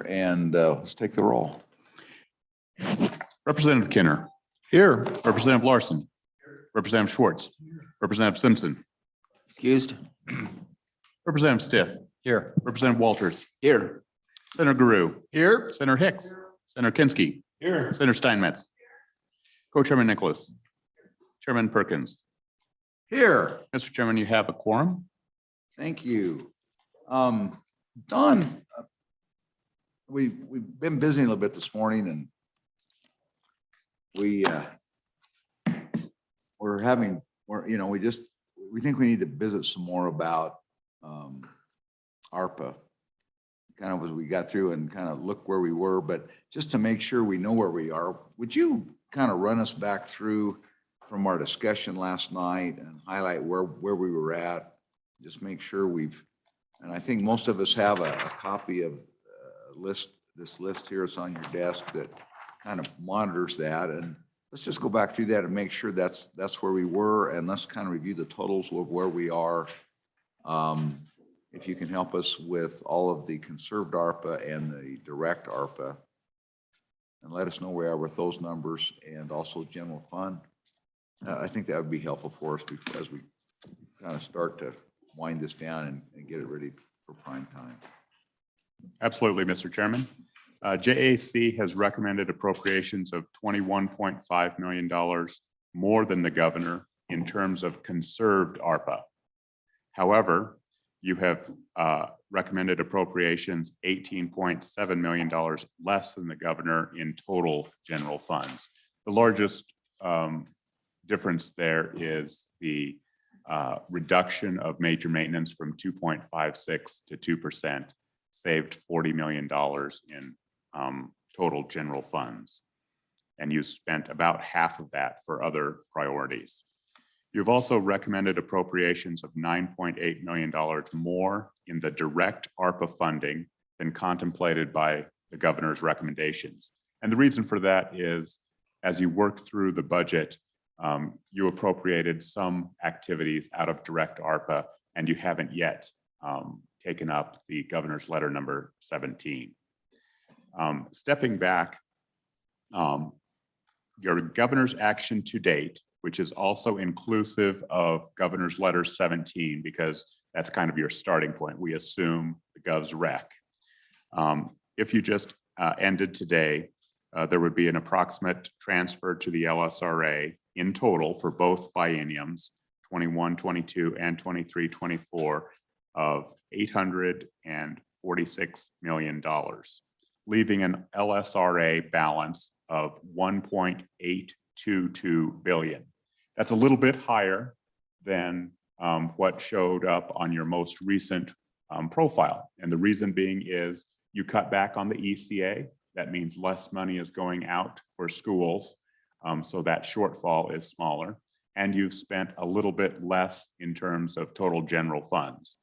and let's take the roll. Representative Kinner. Here. Representative Larson. Representative Schwartz. Representative Simpson. Excused. Representative Stiff. Here. Representative Walters. Here. Senator Guru. Here. Senator Hicks. Senator Kinski. Here. Senator Steinmetz. Co-Chairman Nicholas. Chairman Perkins. Here. Mr. Chairman, you have a quorum. Thank you. Don, we've been busy a little bit this morning, and we think we need to visit some more about ARPA, kind of as we got through and kind of look where we were, but just to make sure we know where we are, would you kind of run us back through from our discussion last night and highlight where we were at? Just make sure and I think most of us have a copy of this list here. It's on your desk that kind of monitors that. And let's just go back through that and make sure that's where we were. And let's kind of review the totals of where we are. If you can help us with all of the conserved ARPA and the direct ARPA, and let us know where we are with those numbers and also general fund. I think that would be helpful for us as we kind of start to wind this down and get it ready for prime time. Absolutely, Mr. Chairman. JAC has recommended appropriations of $21.5 million more than the governor in terms of conserved ARPA. However, you have recommended appropriations $18.7 million less than the governor in total general funds. The largest difference there is the reduction of major maintenance from 2.56 to 2%, saved $40 million in total general funds. And you spent about half of that for other priorities. You've also recommended appropriations of $9.8 million more in the direct ARPA funding than contemplated by the governor's recommendations. And the reason for that is, as you work through the budget, you appropriated some activities out of direct ARPA, and you haven't yet taken up the governor's letter number 17. Stepping back, your governor's action to date, which is also inclusive of governor's letter 17, because that's kind of your starting point. We assume the gov's rec. If you just ended today, there would be an approximate transfer to the LSRA in total for both bienniums, 21-22 and 23-24, of $846 million, leaving an LSRA balance of $1.822 billion. That's a little bit higher than what showed up on your most recent profile. And the reason being is you cut back on the ECA. That means less money is going out for schools. So that shortfall is smaller. And you've spent a little bit less in terms of total general funds.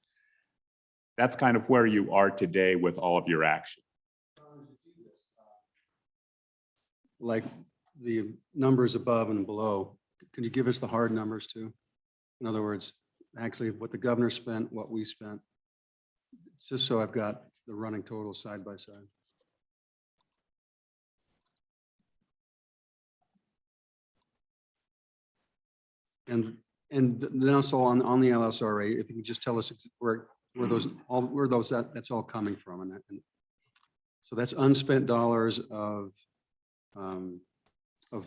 That's kind of where you are today with all of your action. Like the numbers above and below, can you give us the hard numbers too? In other words, actually what the governor spent, what we spent, just so I've got the running total side by side. And then also on the LSRA, if you can just tell us where that's all coming from, and so that's unspent dollars of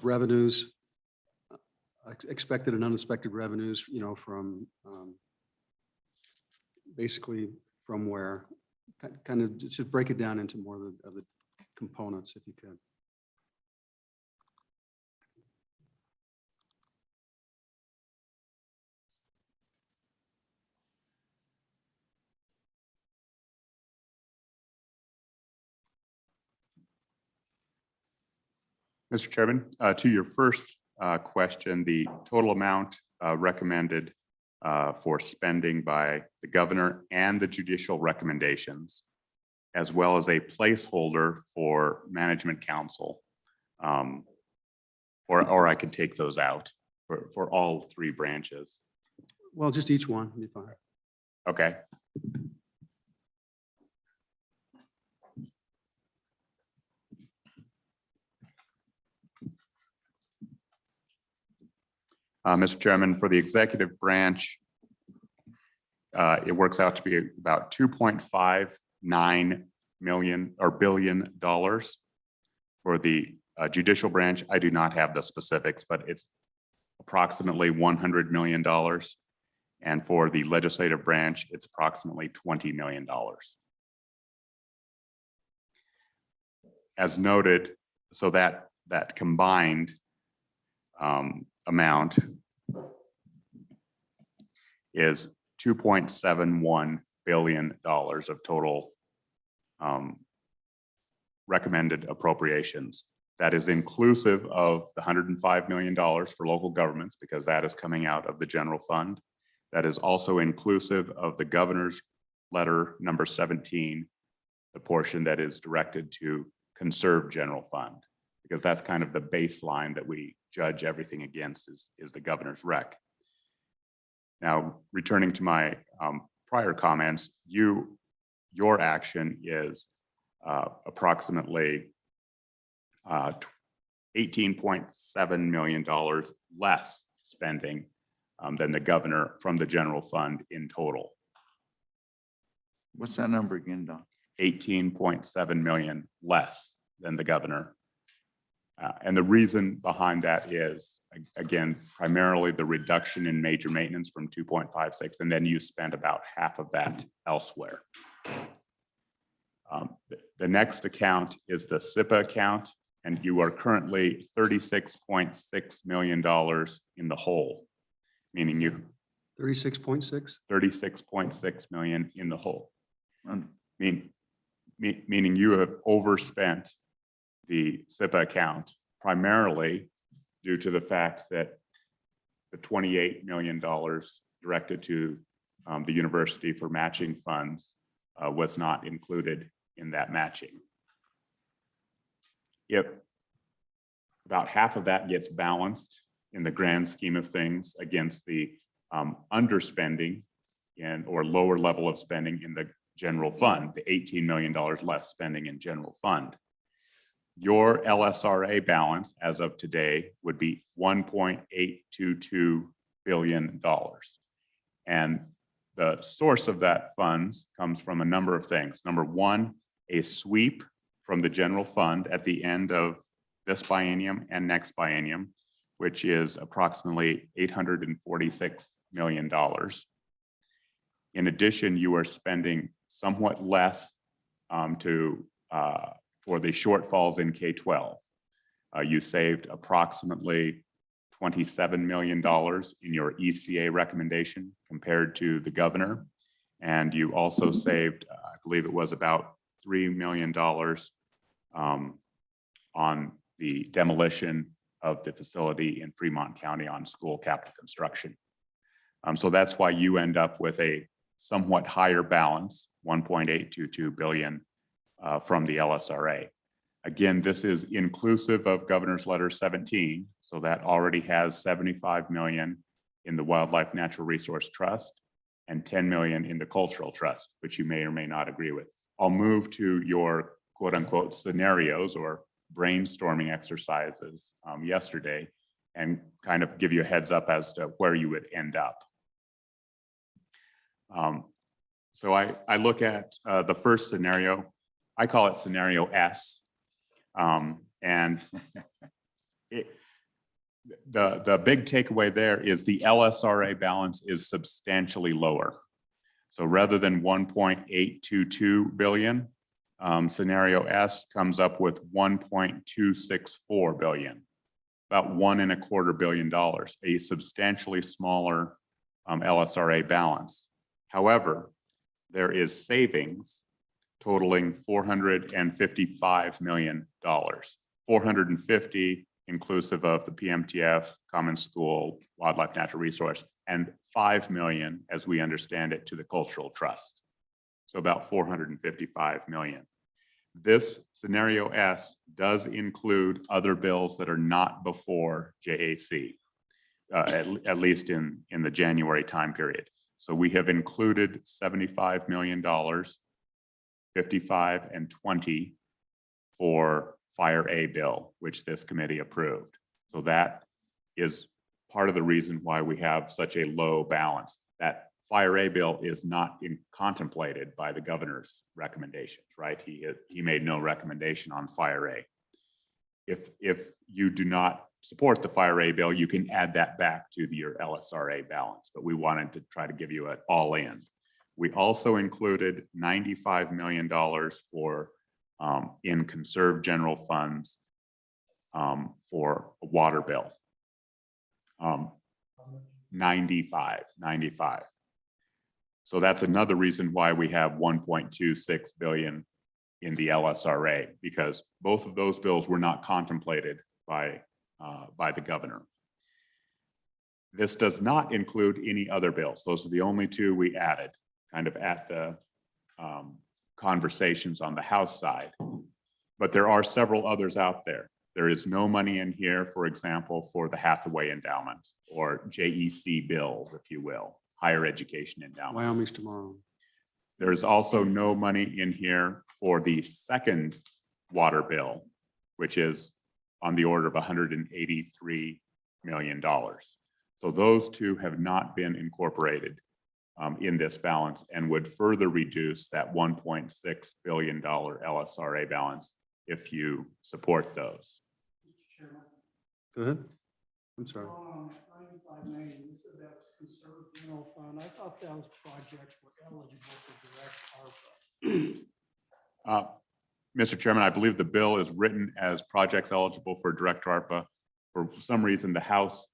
revenues, expected and unexpected revenues, from basically from where, kind of just break it down into more of the components if you could. Mr. Chairman, to your first question, the total amount recommended for spending by the governor and the judicial recommendations, as well as a placeholder for management council, or I could take those out for all three branches. Well, just each one would be fine. Okay. Mr. Chairman, for the executive branch, it works out to be about $2.59 billion. For the judicial branch, I do not have the specifics, but it's approximately $100 million. And for the legislative branch, it's approximately $20 million. As noted, so that combined amount is $2.71 billion of total recommended appropriations. That is inclusive of the $105 million for local governments, because that is coming out of the general fund. That is also inclusive of the governor's letter number 17, the portion that is directed to conserve general fund, because that's kind of the baseline that we judge everything against is the governor's rec. Now, returning to my prior comments, your action is approximately $18.7 million less spending than the governor from the general fund in total. What's that number again, Don? 18.7 million less than the governor. And the reason behind that is, again, primarily the reduction in major maintenance from 2.56, and then you spend about half of that elsewhere. The next account is the SIPA account, and you are currently $36.6 million in the hole, meaning you 36.6? 36.6 million in the hole. Um, Meaning you have overspent the SIPA account primarily due to the fact that the $28 million directed to the university for matching funds was not included in that matching. If about half of that gets balanced in the grand scheme of things against the underspending or lower level of spending in the general fund, the $18 million less spending in general fund. Your LSRA balance as of today would be $1.822 billion. And the source of that funds comes from a number of things. Number one, a sweep from the general fund at the end of this biennium and next biennium, which is approximately $846 million. In addition, you are spending somewhat less for the shortfalls in K-12. You saved approximately $27 million in your ECA recommendation compared to the governor. And you also saved, I believe it was about $3 million on the demolition of the facility in Fremont County on school capital construction. So that's why you end up with a somewhat higher balance, 1.822 billion from the LSRA. Again, this is inclusive of Governor's Letter 17, so that already has 75 million in the Wildlife Natural Resource Trust and 10 million in the Cultural Trust, which you may or may not agree with. I'll move to your quote unquote scenarios or brainstorming exercises yesterday and kind of give you a heads up as to where you would end up. So I look at the first scenario. I call it scenario S. And the big takeaway there is the LSRA balance is substantially lower. So rather than 1.822 billion, scenario S comes up with 1.264 billion, about $1.25 billion, a substantially smaller LSRA balance. However, there is savings totaling $455 million, 450 inclusive of the PMTF, Common School, Wildlife Natural Resource, and 5 million, as we understand it, to the Cultural Trust. So about 455 million. This scenario S does include other bills that are not before JAC, at least in the January time period. So we have included $75 million, 55 and 20 for Fire A bill, which this committee approved. So that is part of the reason why we have such a low balance. That Fire A bill is not contemplated by the governor's recommendations, right? He made no recommendation on Fire A. If you do not support the Fire A bill, you can add that back to your LSRA balance, but we wanted to try to give you an all in. We also included $95 million for in conserved general funds for a water bill. 95. So that's another reason why we have 1.26 billion in the LSRA, because both of those bills were not contemplated by the governor. This does not include any other bills. Those are the only two we added kind of at the conversations on the House side. But there are several others out there. There is no money in here, for example, for the Hathaway endowment or JEC bills, if you will, higher education endowment. Wyoming's tomorrow. There's also no money in here for the second water bill, which is on the order of $183 million. So those two have not been incorporated in this balance and would further reduce that $1.6 billion LSRA balance if you support those. Go ahead. I'm sorry. On that 95 million, you said that was conserved general fund. I thought those projects were eligible for direct ARPA. Mr. Chairman, I believe the bill is written as projects eligible for direct ARPA. For some reason, the House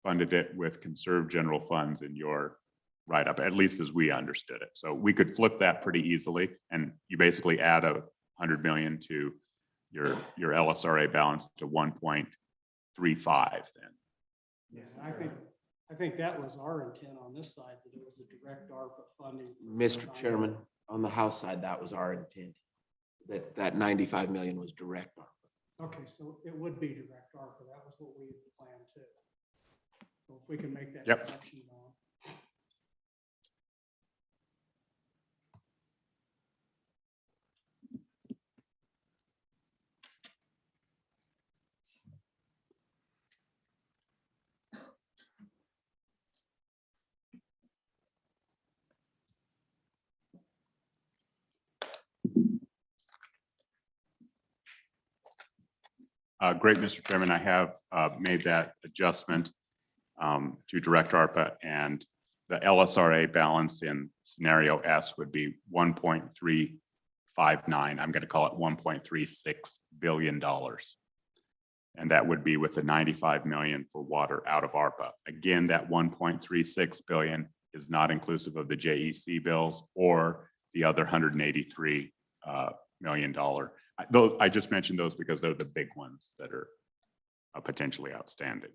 funded it with conserved general funds in your write-up, at least as we understood it. So we could flip that pretty easily, and you basically add 100 million to your LSRA balance to 1.35 then. Yeah, I think that was our intent on this side, that it was a direct ARPA funding. Mr. Chairman, on the House side, that was our intent. That 95 million was direct ARPA. Okay, so it would be direct ARPA. That was what we had planned too. So if we can make that Yep. connection on. Great, Mr. Chairman. I have made that adjustment to direct ARPA, and the LSRA balance in scenario S would be 1.359. I'm going to call it $1.36 billion. And that would be with the 95 million for water out of ARPA. Again, that 1.36 billion is not inclusive of the JEC bills or the other $183 million. I just mentioned those because they're the big ones that are potentially outstanding.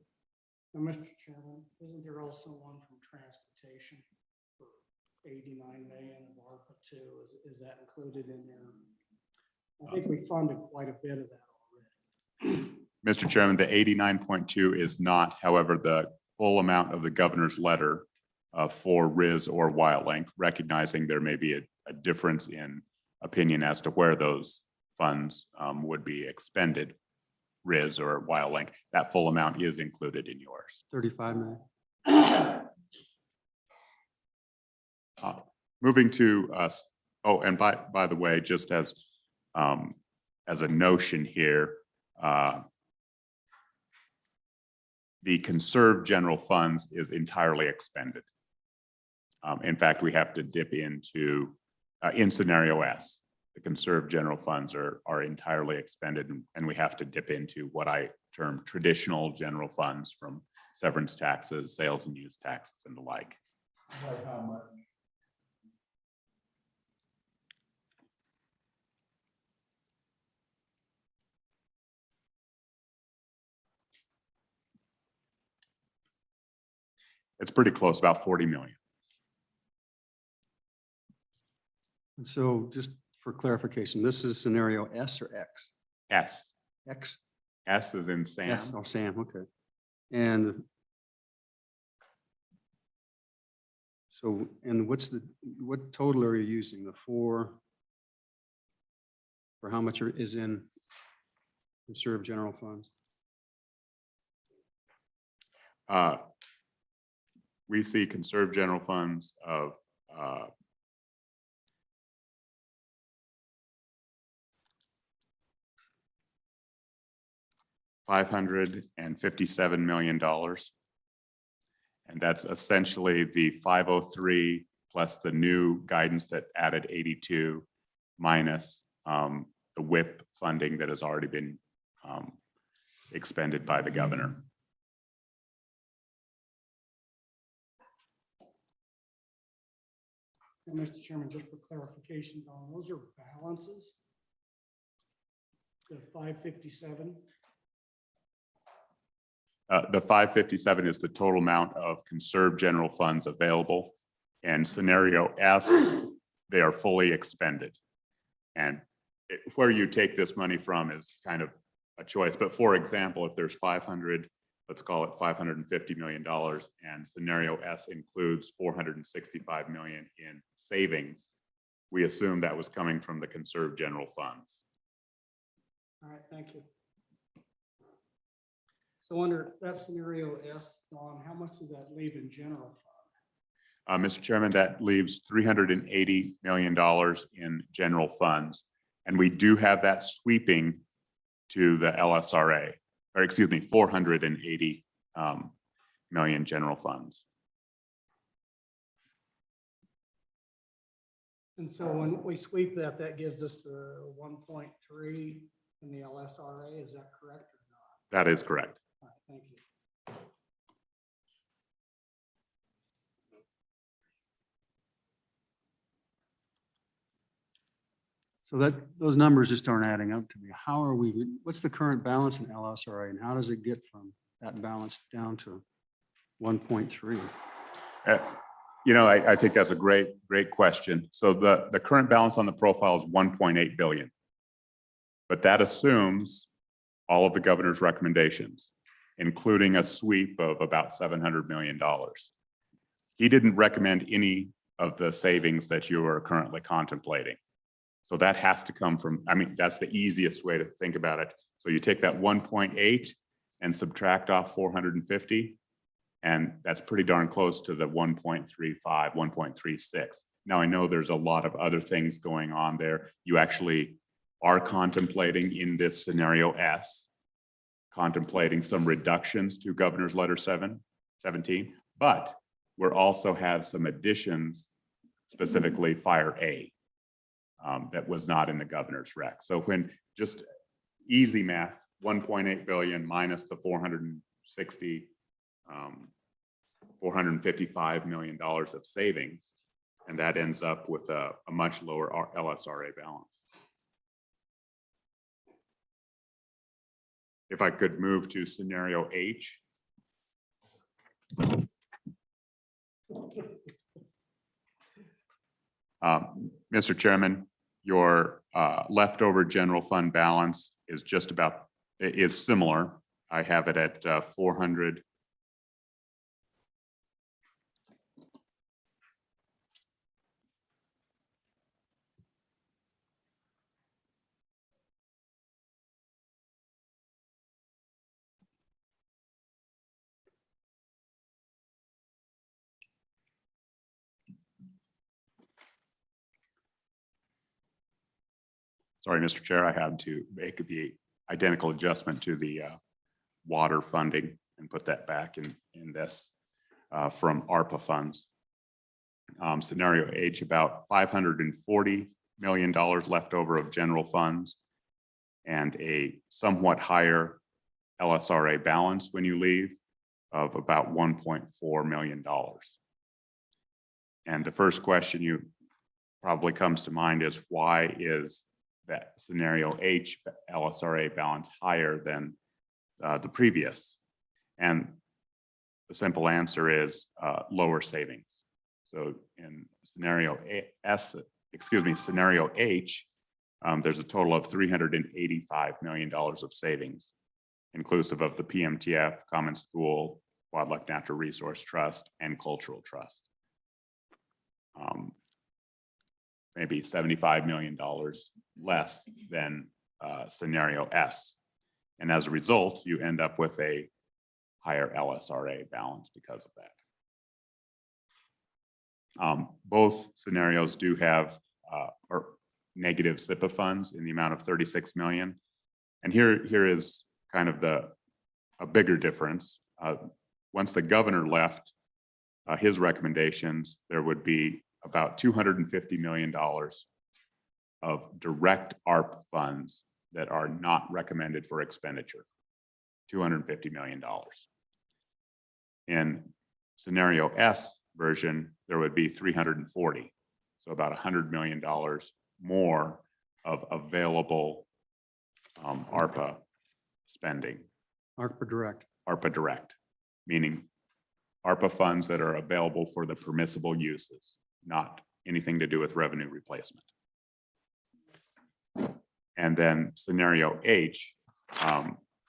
Now, Mr. Chairman, isn't there also one from transportation for 89 million of ARPA too? Is that included in there? I think we funded quite a bit of that already. Mr. Chairman, the 89.2 is not, however, the full amount of the governor's letter for RIS or WildLink, recognizing there may be a difference in opinion as to where those funds would be expended, RIS or WildLink. That full amount is included in yours. 35 million. Moving to us. Oh, and by the way, just as a notion here, the conserved general funds is entirely expended. In fact, we have to dip into in scenario S. The conserved general funds are entirely expended, and we have to dip into what I term traditional general funds from severance taxes, sales and use taxes, and the like. Like how much? It's pretty close, about 40 million. And so just for clarification, this is scenario S or X? S. X? S is in Sam. S, oh, Sam, okay. And so, and what total are you using? The four? For how much is in conserved general funds? We see conserved general funds of $557 million. And that's essentially the 503 plus the new guidance that added 82 minus the WIP funding that has already been expended by the governor. And Mr. Chairman, just for clarification, Don, those are balances? The 557? The 557 is the total amount of conserved general funds available. And scenario S, they are fully expended. And where you take this money from is kind of a choice. But for example, if there's 500, let's call it $550 million, and scenario S includes $465 million in savings, we assume that was coming from the conserved general funds. All right, thank you. So under that scenario S, Don, how much does that leave in general fund? Mr. Chairman, that leaves $380 million in general funds. And we do have that sweeping to the LSRA, or excuse me, 480 million general funds. And so when we sweep that, that gives us the 1.3 in the LSRA, is that correct or not? That is correct. All right, thank you. So that, those numbers just aren't adding up to me. How are we, what's the current balance in LSRA and how does it get from that balance down to 1.3? You know, I think that's a great question. So the current balance on the profile is 1.8 billion. But that assumes all of the governor's recommendations, including a sweep of about $700 million. He didn't recommend any of the savings that you are currently contemplating. So that has to come from, I mean, that's the easiest way to think about it. So you take that 1.8 and subtract off 450, and that's pretty darn close to the 1.35, 1.36. Now I know there's a lot of other things going on there. You actually are contemplating in this scenario S, contemplating some reductions to Governor's Letter 17, but we're also have some additions, specifically Fire A, that was not in the governor's rec. So when just easy math, 1.8 billion minus the 455 million dollars of savings, and that ends up with a much lower LSRA balance. If I could move to scenario H. Mr. Chairman, your leftover general fund balance is just about, is similar. I have it at 400. Sorry, Mr. Chair, I had to make the identical adjustment to the water funding and put that back in this from ARPA funds. Scenario H, about $540 million left over of general funds and a somewhat higher LSRA balance when you leave of about $1.4 million. And the first question you probably comes to mind is, why is that scenario H LSRA balance higher than the previous? And the simple answer is lower savings. So in scenario scenario H, there's a total of $385 million of savings, inclusive of the PMTF, Common School, Wildlife Natural Resource Trust, and Cultural Trust. Maybe $75 million less than scenario S. And as a result, you end up with a higher LSRA balance because of that. Both scenarios do have or negative SIPA funds in the amount of 36 million. And here is kind of a bigger difference. Once the governor left his recommendations, there would be about $250 million of direct ARP funds that are not recommended for expenditure, $250 million. In scenario S version, there would be 340, so about $100 million more of available ARPA spending. ARPA direct. ARPA direct, meaning ARPA funds that are available for the permissible uses, not anything to do with revenue replacement. And then scenario H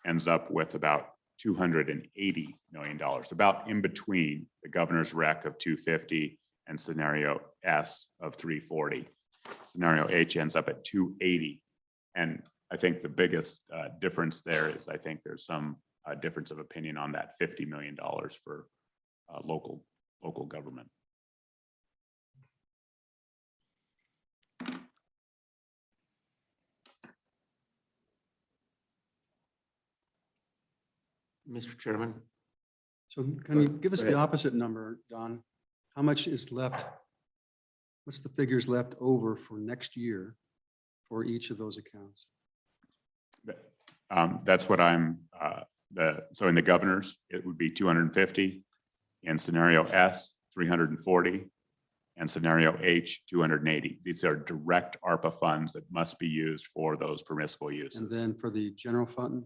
ends up with about $280 million, about in between the governor's rec of 250 and scenario S of 340. Scenario H ends up at 280. And I think the biggest difference there is I think there's some difference of opinion on that $50 million for local government. Mr. Chairman, So can you Go- give us go the ahead. opposite number, Don? How much is left? What's the figures left over for next year for each of those accounts? That's what I'm, so in the governors, it would be 250. In scenario S, 340. And scenario H, 280. These are direct ARPA funds that must be used for those permissible uses. And then for the general fund,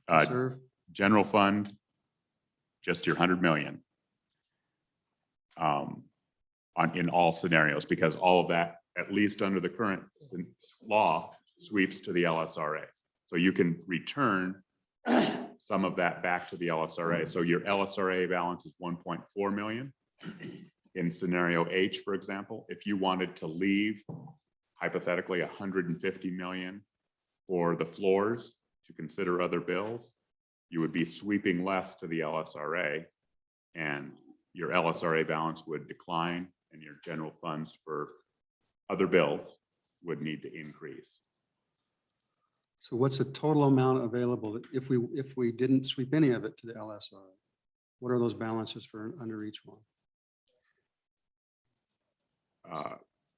Uh, reserve, General fund, just your 100 million. In all scenarios, because all of that, at least under the current law, sweeps to the LSRA. So you can return some of that back to the LSRA. So your LSRA balance is 1.4 million. In scenario H, for example, if you wanted to leave hypothetically 150 million for the floors to consider other bills, you would be sweeping less to the LSRA, and your LSRA balance would decline and your general funds for other bills would need to increase. so what's the total amount available if we didn't sweep any of it to the LSRA? What are those balances for under each one?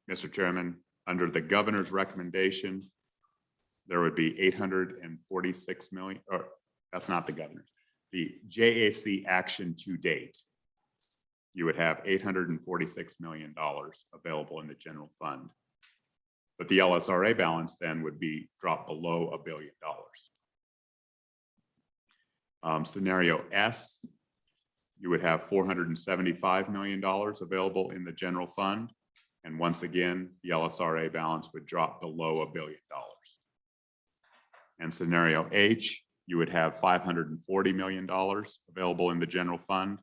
Mr. Chairman, under the governor's recommendation, there would be 846 million, or that's not the governor's, the JAC action to date. You would have $846 million available in the general fund. But the LSRA balance then would be dropped below $1 billion. Scenario S, you would have $475 million available in the general fund. And once again, the LSRA balance would drop below $1 billion. And scenario H, you would have $540 million available in the general fund,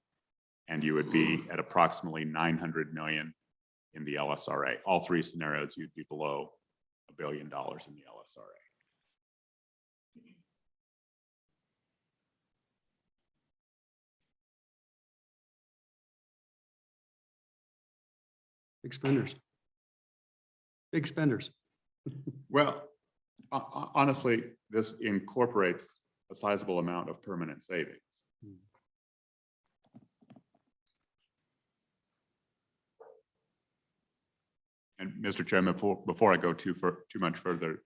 and you would be at approximately 900 million in the LSRA. All three scenarios, you'd be below $1 billion in the LSRA. Big spenders. Big spenders. Well, honestly, this incorporates a sizable amount of permanent savings. And Mr. Chairman, before I go too much further,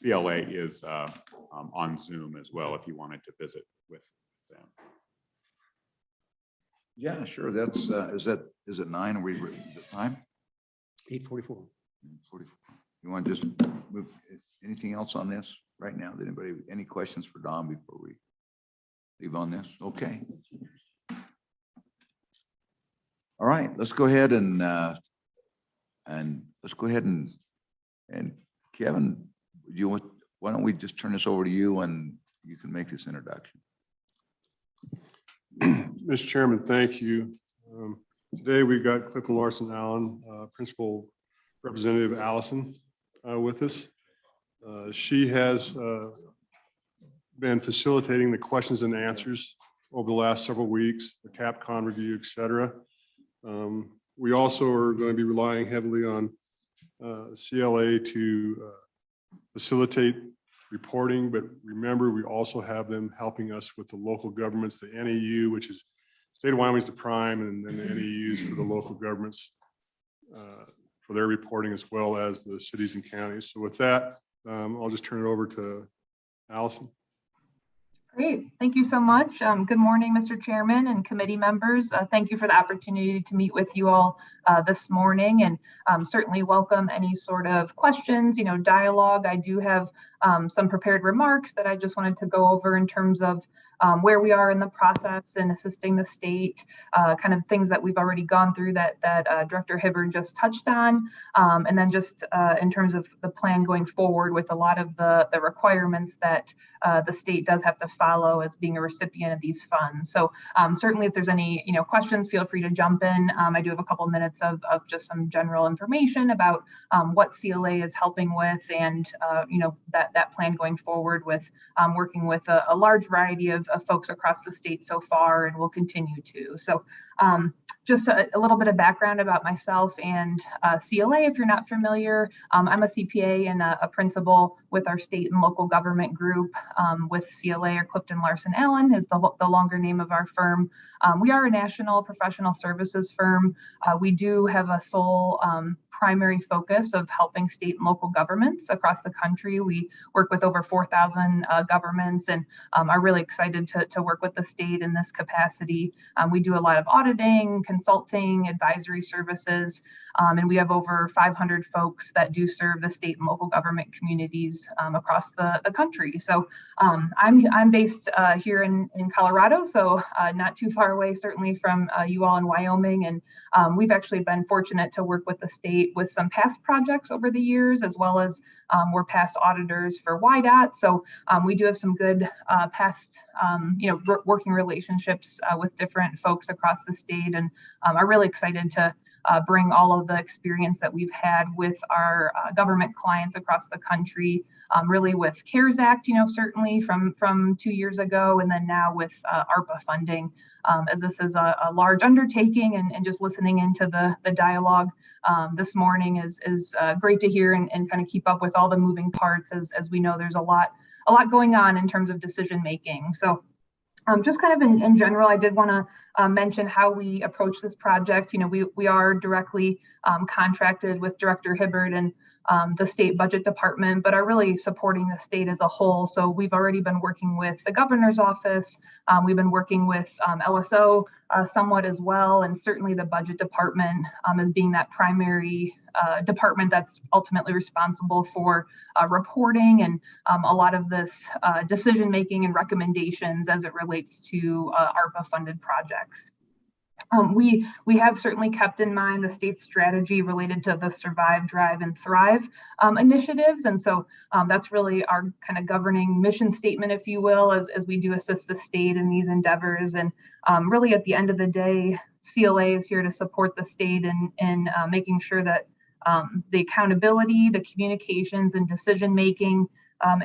CLA is on Zoom as well if you wanted to visit with them. Yeah, sure. That's, is it 9? Are we, the time? 8:44. 44. You want to just move, anything else on this right now? Did anybody, any questions for Don before we leave on this? Okay. All right, let's go ahead and let's go ahead and Kevin, why don't we just turn this over to you and you can make this introduction. Mr. Chairman, thank you. Today we've got Clifton Larson Allen, Principal Representative Allison with us. She has been facilitating the questions and answers over the last several weeks, the CapCon review, et cetera. We also are going to be relying heavily on CLA to facilitate reporting, but remember, we also have them helping us with the local governments, the NEU, which is State of Wyoming is the prime, and then the NEUs for the local governments for their reporting, as well as the cities and counties. So with that, I'll just turn it over to Allison. Great. Thank you so much. Good morning, Mr. Chairman and committee members. Thank you for the opportunity to meet with you all this morning, and certainly welcome any sort of questions, dialogue. I do have some prepared remarks that I just wanted to go over in terms of where we are in the process and assisting the state, kind of things that we've already gone through that Director Hibbard just touched on, and then just in terms of the plan going forward with a lot of the requirements that the state does have to follow as being a recipient of these funds. So certainly if there's any questions, feel free to jump in. I do have a couple minutes of just some general information about what CLA is helping with, and that plan going forward with working with a large variety of folks across the state so far, and will continue to. So just a little bit of background about myself and CLA, if you're not familiar. I'm a CPA and a principal with our state and local government group with CLA, or Clifton Larson Allen is the longer name of our firm. We are a national professional services firm. We do have a sole primary focus of helping state and local governments across the country. We work with over 4,000 governments, and are really excited to work with the state in this capacity. We do a lot of auditing, consulting, advisory services, and we have over 500 folks that do serve the state and local government communities across the country. So I'm based here in Colorado, so not too far away, certainly from you all in Wyoming, and we've actually been fortunate to work with the state with some past projects over the years, as well as we're past auditors for YDOT. So we do have some good past, working relationships with different folks across the state, and are really excited to bring all of the experience that we've had with our government clients across the country, really with CARES Act, certainly from 2 years ago, and then now with ARPA funding, as this is a large undertaking, and just listening into the dialogue this morning is great to hear, and kind of keep up with all the moving parts, as we know there's a lot going on in terms of decision making. So just kind of in general, I did want to mention how we approach this project. We are directly contracted with Director Hibbard and the state budget department, but are really supporting the state as a whole. So we've already been working with the governor's office. We've been working with LSO somewhat as well, and certainly the budget department as being that primary department that's ultimately responsible for reporting and a lot of this decision making and recommendations as it relates to ARPA funded projects. We have certainly kept in mind the state's strategy related to the Survive, Drive, and Thrive initiatives. And so that's really our kind of governing mission statement, if you will, as we do assist the state in these endeavors. And really at the end of the day, CLA is here to support the state in making sure that the accountability, the communications, and decision-making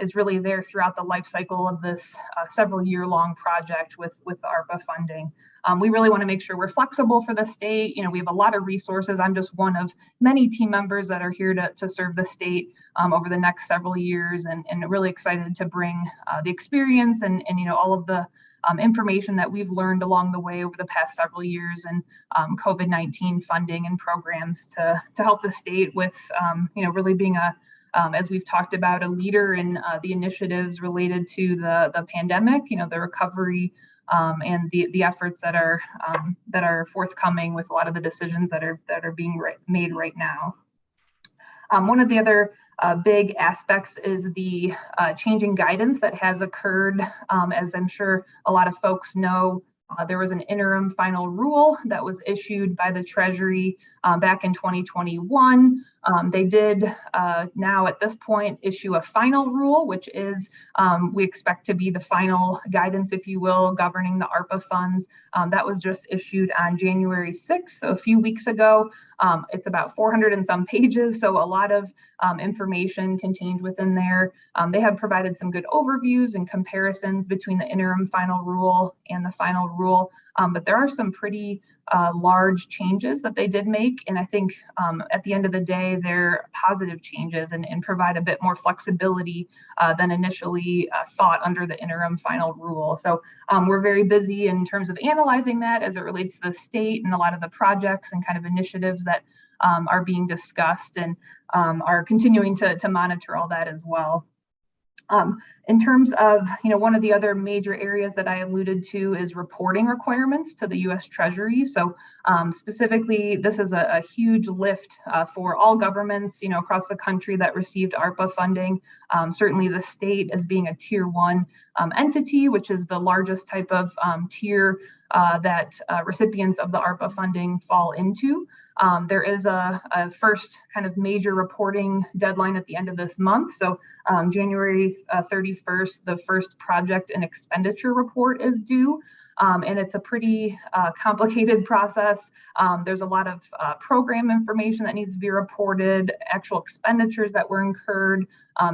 is really there throughout the life cycle of this several year-long project with ARPA funding. We really want to make sure we're flexible for the state. We have a lot of resources. I'm just one of many team members that are here to serve the state over the next several years, and really excited to bring the experience and all of the information that we've learned along the way over the past several years, and COVID-19 funding and programs to help the state with really being as we've talked about, a leader in the initiatives related to the pandemic, the recovery and the efforts that are forthcoming with a lot of the decisions that are being made right now. One of the other big aspects is the changing guidance that has occurred, as I'm sure a lot of folks know, There was an interim final rule that was issued by the Treasury back in 2021. They did now at this point issue a final rule, which is we expect to be the final guidance, if you will, governing the ARPA funds. That was just issued on January 6th, so a few weeks ago. It's about 400 and some pages, so a lot of information contained within there. They have provided some good overviews and comparisons between the interim final rule and the final rule, but there are some pretty large changes that they did make. And I think at the end of the day, they're positive changes and provide a bit more flexibility than initially thought under the interim final rule. So we're very busy in terms of analyzing that as it relates to the state and a lot of the projects and kind of initiatives that are being discussed, and are continuing to monitor all that as well. In terms of, one of the other major areas that I alluded to is reporting requirements to the U.S. Treasury. So specifically, this is a huge lift for all governments, across the country that received ARPA funding. Certainly the state as being a tier 1 entity, which is the largest type of tier that recipients of the ARPA funding fall into. There is a first kind of major reporting deadline at the end of this month. So January 31st, the first project and expenditure report is due. And it's a pretty complicated process. There's a lot of program information that needs to be reported, actual expenditures that were incurred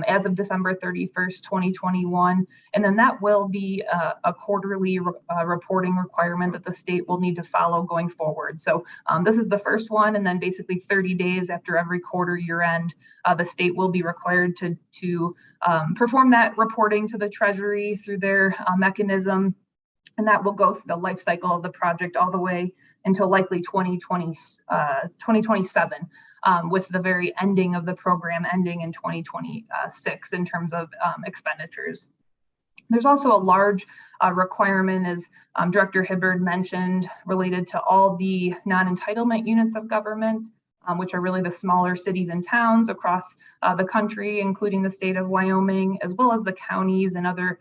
as of December 31st, 2021. And then that will be a quarterly reporting requirement that the state will need to follow going forward. So this is the first one, and then basically 30 days after every quarter year end, the state will be required to perform that reporting to the Treasury through their mechanism. And that will go through the life cycle of the project all the way until likely 2027, with the very ending of the program ending in 2026 in terms of expenditures. There's also a large requirement, as Director Hibbard mentioned, related to all the non-entitlement units of government, which are really the smaller cities and towns across the country, including the state of Wyoming, as well as the counties and other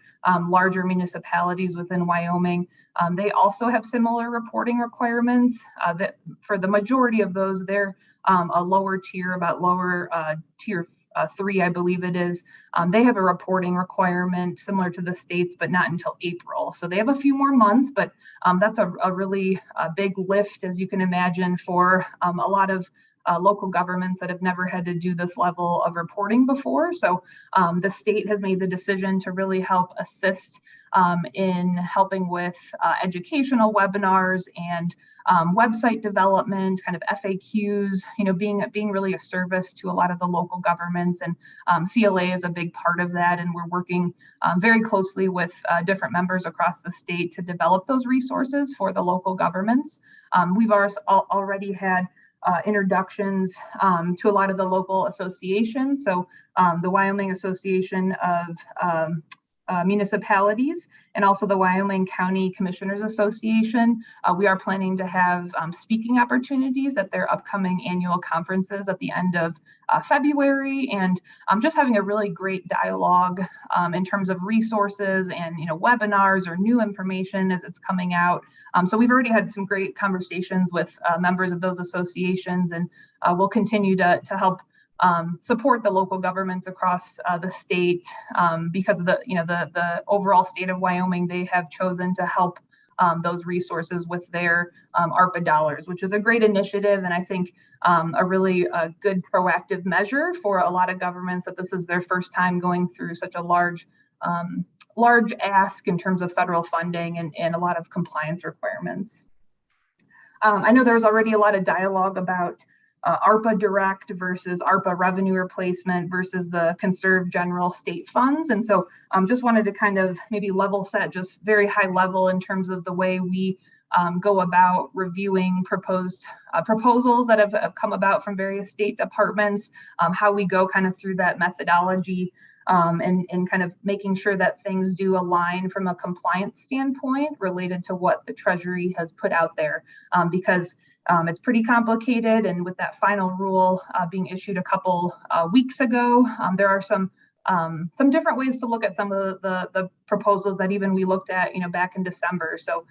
larger municipalities within Wyoming. They also have similar reporting requirements that for the majority of those, they're a lower tier, about lower tier 3, I believe it is. They have a reporting requirement similar to the states, but not until April. So they have a few more months, but that's a really big lift, as you can imagine, for a lot of local governments that have never had to do this level of reporting before. So the state has made the decision to really help assist in helping with educational webinars and website development, kind of FAQs, being really a service to a lot of the local governments. And CLA is a big part of that. And we're working very closely with different members across the state to develop those resources for the local governments. We've already had introductions to a lot of the local associations. So the Wyoming Association of Municipalities and also the Wyoming County Commissioners Association. We are planning to have speaking opportunities at their upcoming annual conferences at the end of February, and just having a really great dialogue in terms of resources and webinars or new information as it's coming out. So we've already had some great conversations with members of those associations, and we'll continue to help support the local governments across the state because of the overall state of Wyoming. They have chosen to help those resources with their ARPA dollars, which is a great initiative, and I think a really good proactive measure for a lot of governments that this is their first time going through such a large ask in terms of federal funding and a lot of compliance requirements. I know there was already a lot of dialogue about ARPA direct versus ARPA revenue replacement versus the conserved general state funds. And so just wanted to kind of maybe level set just very high level in terms of the way we go about reviewing proposals that have come about from various state departments, how we go kind of through that methodology, and kind of making sure that things do align from a compliance standpoint related to what the Treasury has put out there, because it's pretty complicated. And with that final rule being issued a couple weeks ago, there are some some different ways to look at some of the proposals that even we looked at, back in December. So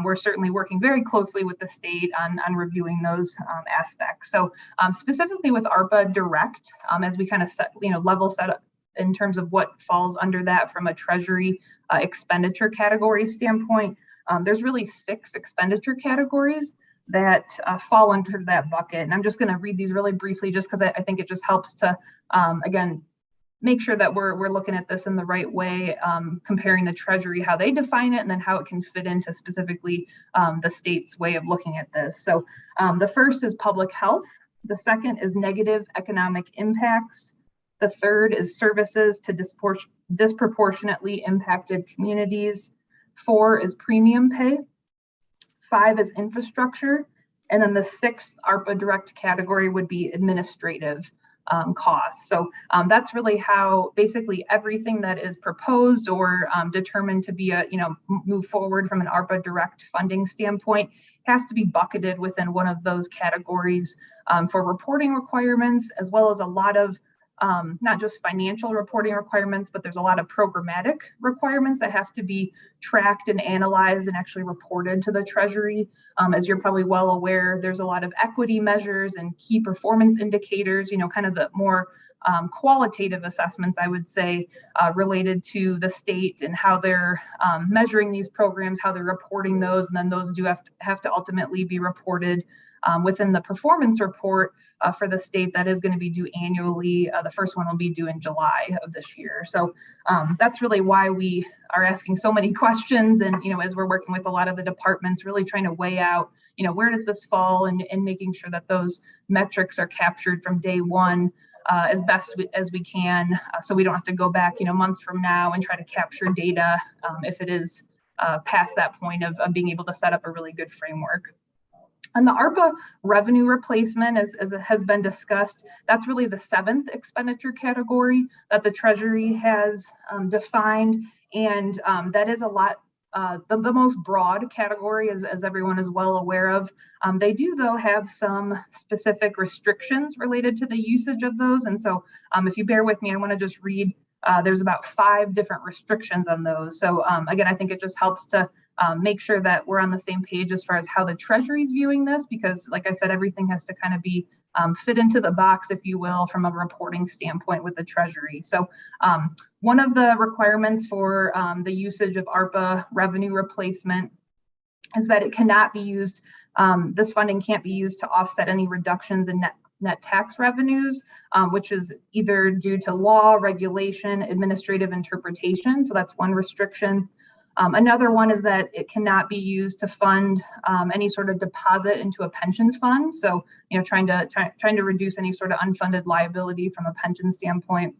we're certainly working very closely with the state on reviewing those aspects. So specifically with ARPA Direct, as we kind of set, level set up in terms of what falls under that from a Treasury expenditure category standpoint, there's really 6 expenditure categories that fall under that bucket. And I'm just going to read these really briefly just because I think it just helps to, again, make sure that we're looking at this in the right way, comparing the Treasury, how they define it, and then how it can fit into specifically the state's way of looking at this. So the first is public health. The second is negative economic impacts. The third is services to disproportionately impacted communities. 4 is premium pay. 5 is infrastructure. And then the 6th ARPA Direct category would be administrative costs. So that's really how basically everything that is proposed or determined to be move forward from an ARPA Direct funding standpoint has to be bucketed within one of those categories for reporting requirements, as well as a lot of not just financial reporting requirements, but there's a lot of programmatic requirements that have to be tracked and analyzed and actually reported to the Treasury. As you're probably well aware, there's a lot of equity measures and key performance indicators, kind of the more qualitative assessments, I would say, related to the state and how they're measuring these programs, how they're reporting those, and then those do have to ultimately be reported within the performance report for the state that is going to be due annually. The first one will be due in July of this year. So that's really why we are asking so many questions. And, as we're working with a lot of the departments, really trying to weigh out, where does this fall, and making sure that those metrics are captured from day one as best as we can. So we don't have to go back, months from now and try to capture data if it is past that point of being able to set up a really good framework. And the ARPA revenue replacement, as it has been discussed, that's really the 7th expenditure category that the Treasury has defined. And that is a lot, the most broad category, as everyone is well aware of. They do, though, have some specific restrictions related to the usage of those. And so if you bear with me, I want to just read, there's about 5 different restrictions on those. So again, I think it just helps to make sure that we're on the same page as far as how the Treasury is viewing this, because like I said, everything has to kind of be fit into the box, if you will, from a reporting standpoint with the Treasury. So one of the requirements for the usage of ARPA revenue replacement is that it cannot be used, this funding can't be used to offset any reductions in net tax revenues, which is either due to law, regulation, administrative interpretation. So that's one restriction. Another one is that it cannot be used to fund any sort of deposit into a pension fund. So, trying to reduce any sort of unfunded liability from a pension standpoint.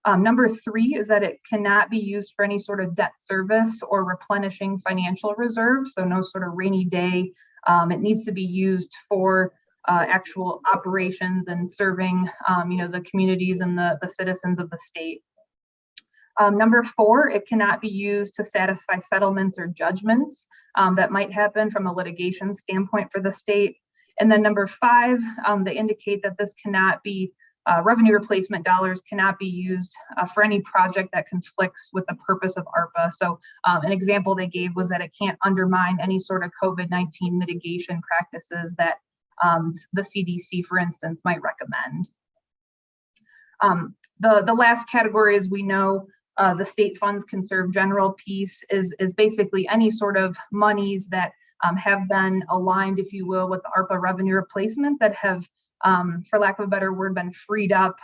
Number 3 is that it cannot be used for any sort of debt service or replenishing financial reserves. So no sort of rainy day. It needs to be used for actual operations and serving, the communities and the citizens of the state. Number 4, it cannot be used to satisfy settlements or judgments that might happen from a litigation standpoint for the state. And then number 5, they indicate that this cannot be, revenue replacement dollars cannot be used for any project that conflicts with the purpose of ARPA. So an example they gave was that it can't undermine any sort of COVID-19 mitigation practices that the CDC, for instance, might recommend. The last category, as we know, the state funds conserved general piece is basically any sort of monies that have been aligned, if you will, with the ARPA revenue replacement that have, for lack of a better word, been freed up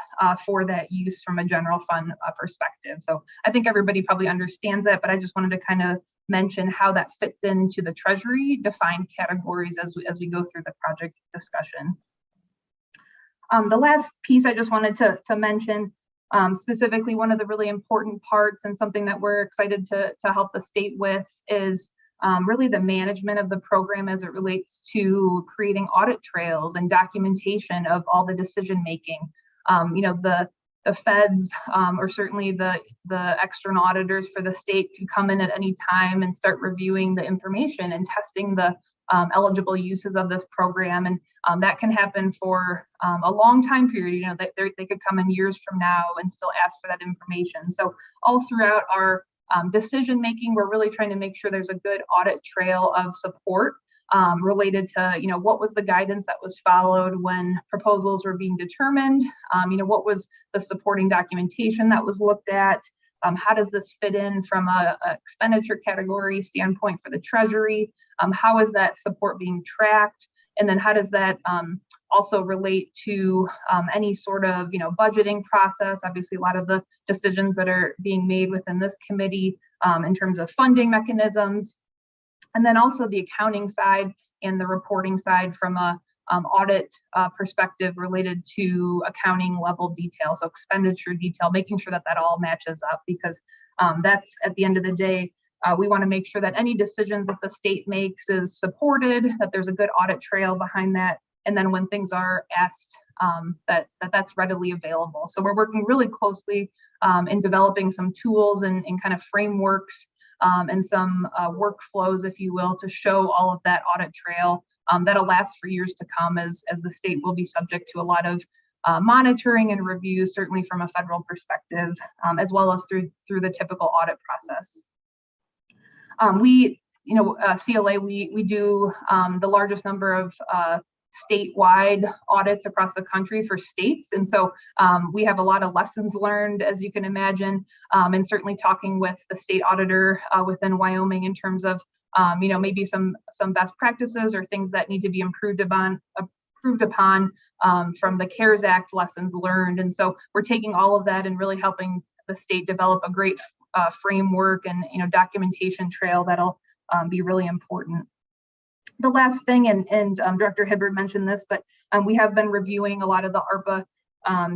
for that use from a general fund perspective. So I think everybody probably understands that, but I just wanted to kind of mention how that fits into the Treasury defined categories as we go through the project discussion. The last piece I just wanted to mention, specifically one of the really important parts and something that we're excited to help the state with is really the management of the program as it relates to creating audit trails and documentation of all the decision making. The feds or certainly the external auditors for the state can come in at any time and start reviewing the information and testing the eligible uses of this program. And that can happen for a long time period. You know, they could come in years from now and still ask for that information. So all throughout our decision making, we're really trying to make sure there's a good audit trail of support related to, you know, what was the guidance that was followed when proposals were being determined, you know, what was the supporting documentation that was looked at, how does this fit in from a expenditure category standpoint for the Treasury, how is that support being tracked, and then how does that also relate to any sort of, you know, budgeting process. Obviously, a lot of the decisions that are being made within this committee in terms of funding mechanisms, and then also the accounting side and the reporting side from a audit perspective related to accounting level detail, so expenditure detail, making sure that that all matches up, because that's at the end of the day, we want to make sure that any decisions that the state makes is supported, that there's a good audit trail behind that, and then when things are asked, that's readily available. So we're working really closely in developing some tools and kind of frameworks and some workflows, if you will, to show all of that audit trail that'll last for years to come, as the state will be subject to a lot of monitoring and reviews, certainly from a federal perspective, as well as through the typical audit process. We, you know, CLA, we do the largest number of statewide audits across the country for states. And so we have a lot of lessons learned, as you can imagine, and certainly talking with the state auditor within Wyoming in terms of, you know, maybe some best practices or things that need to be improved upon from the CARES Act lessons learned. And so we're taking all of that and really helping the state develop a great framework and, you know, documentation trail that'll be really important. The last thing, and Director Hibbard mentioned this, but we have been reviewing a lot of the ARPA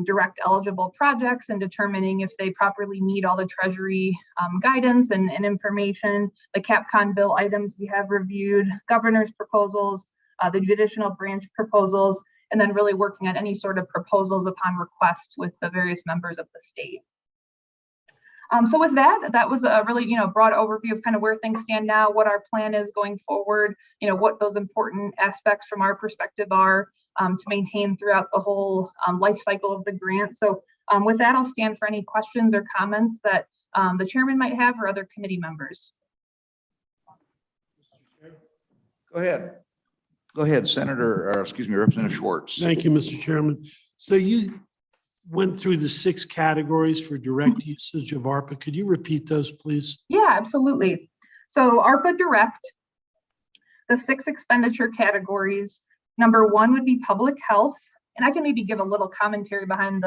direct eligible projects and determining if they properly meet all the Treasury guidance and information. The CapCon bill items we have reviewed, governor's proposals, the judicial branch proposals, and then really working on any sort of proposals upon request with the various members of the state. So with that was a really, you know, broad overview of kind of where things stand now, what our plan is going forward, you know, what those important aspects from our perspective are to maintain throughout the whole life cycle of the grant. So with that, I'll stand for any questions or comments that the chairman might have or other committee members. Go ahead. Go ahead, Senator, or excuse me, Representative Schwartz. Thank you, Mr. Chairman. So you went through the 6 categories for direct usage of ARPA. Could you repeat those, please? Yeah, absolutely. So ARPA Direct, the 6 expenditure categories. Number 1 would be public health. And I can maybe give a little commentary behind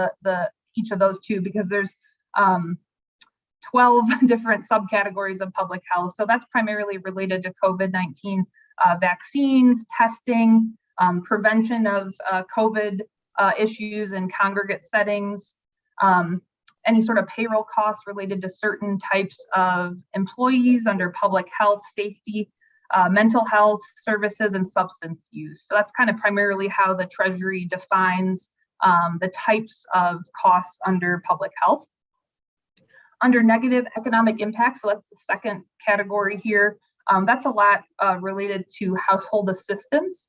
each of those too, because there's 12 different subcategories of public health. So that's primarily related to COVID-19 vaccines, testing, prevention of COVID issues in congregate settings, any sort of payroll costs related to certain types of employees under public health, safety, mental health services, and substance use. So that's kind of primarily how the Treasury defines the types of costs under public health. Under negative economic impact, so that's the second category here, that's a lot related to household assistance.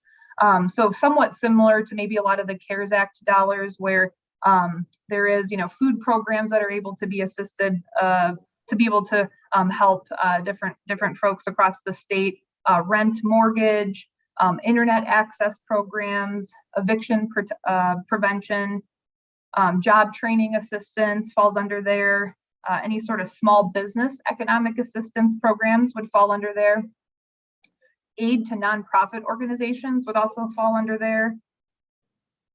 So somewhat similar to maybe a lot of the CARES Act dollars, where there is, you know, food programs that are able to be assisted to be able to help different folks across the state, rent, mortgage, internet access programs, eviction prevention, job training assistance falls under there. Any sort of small business economic assistance programs would fall under there. Aid to nonprofit organizations would also fall under there.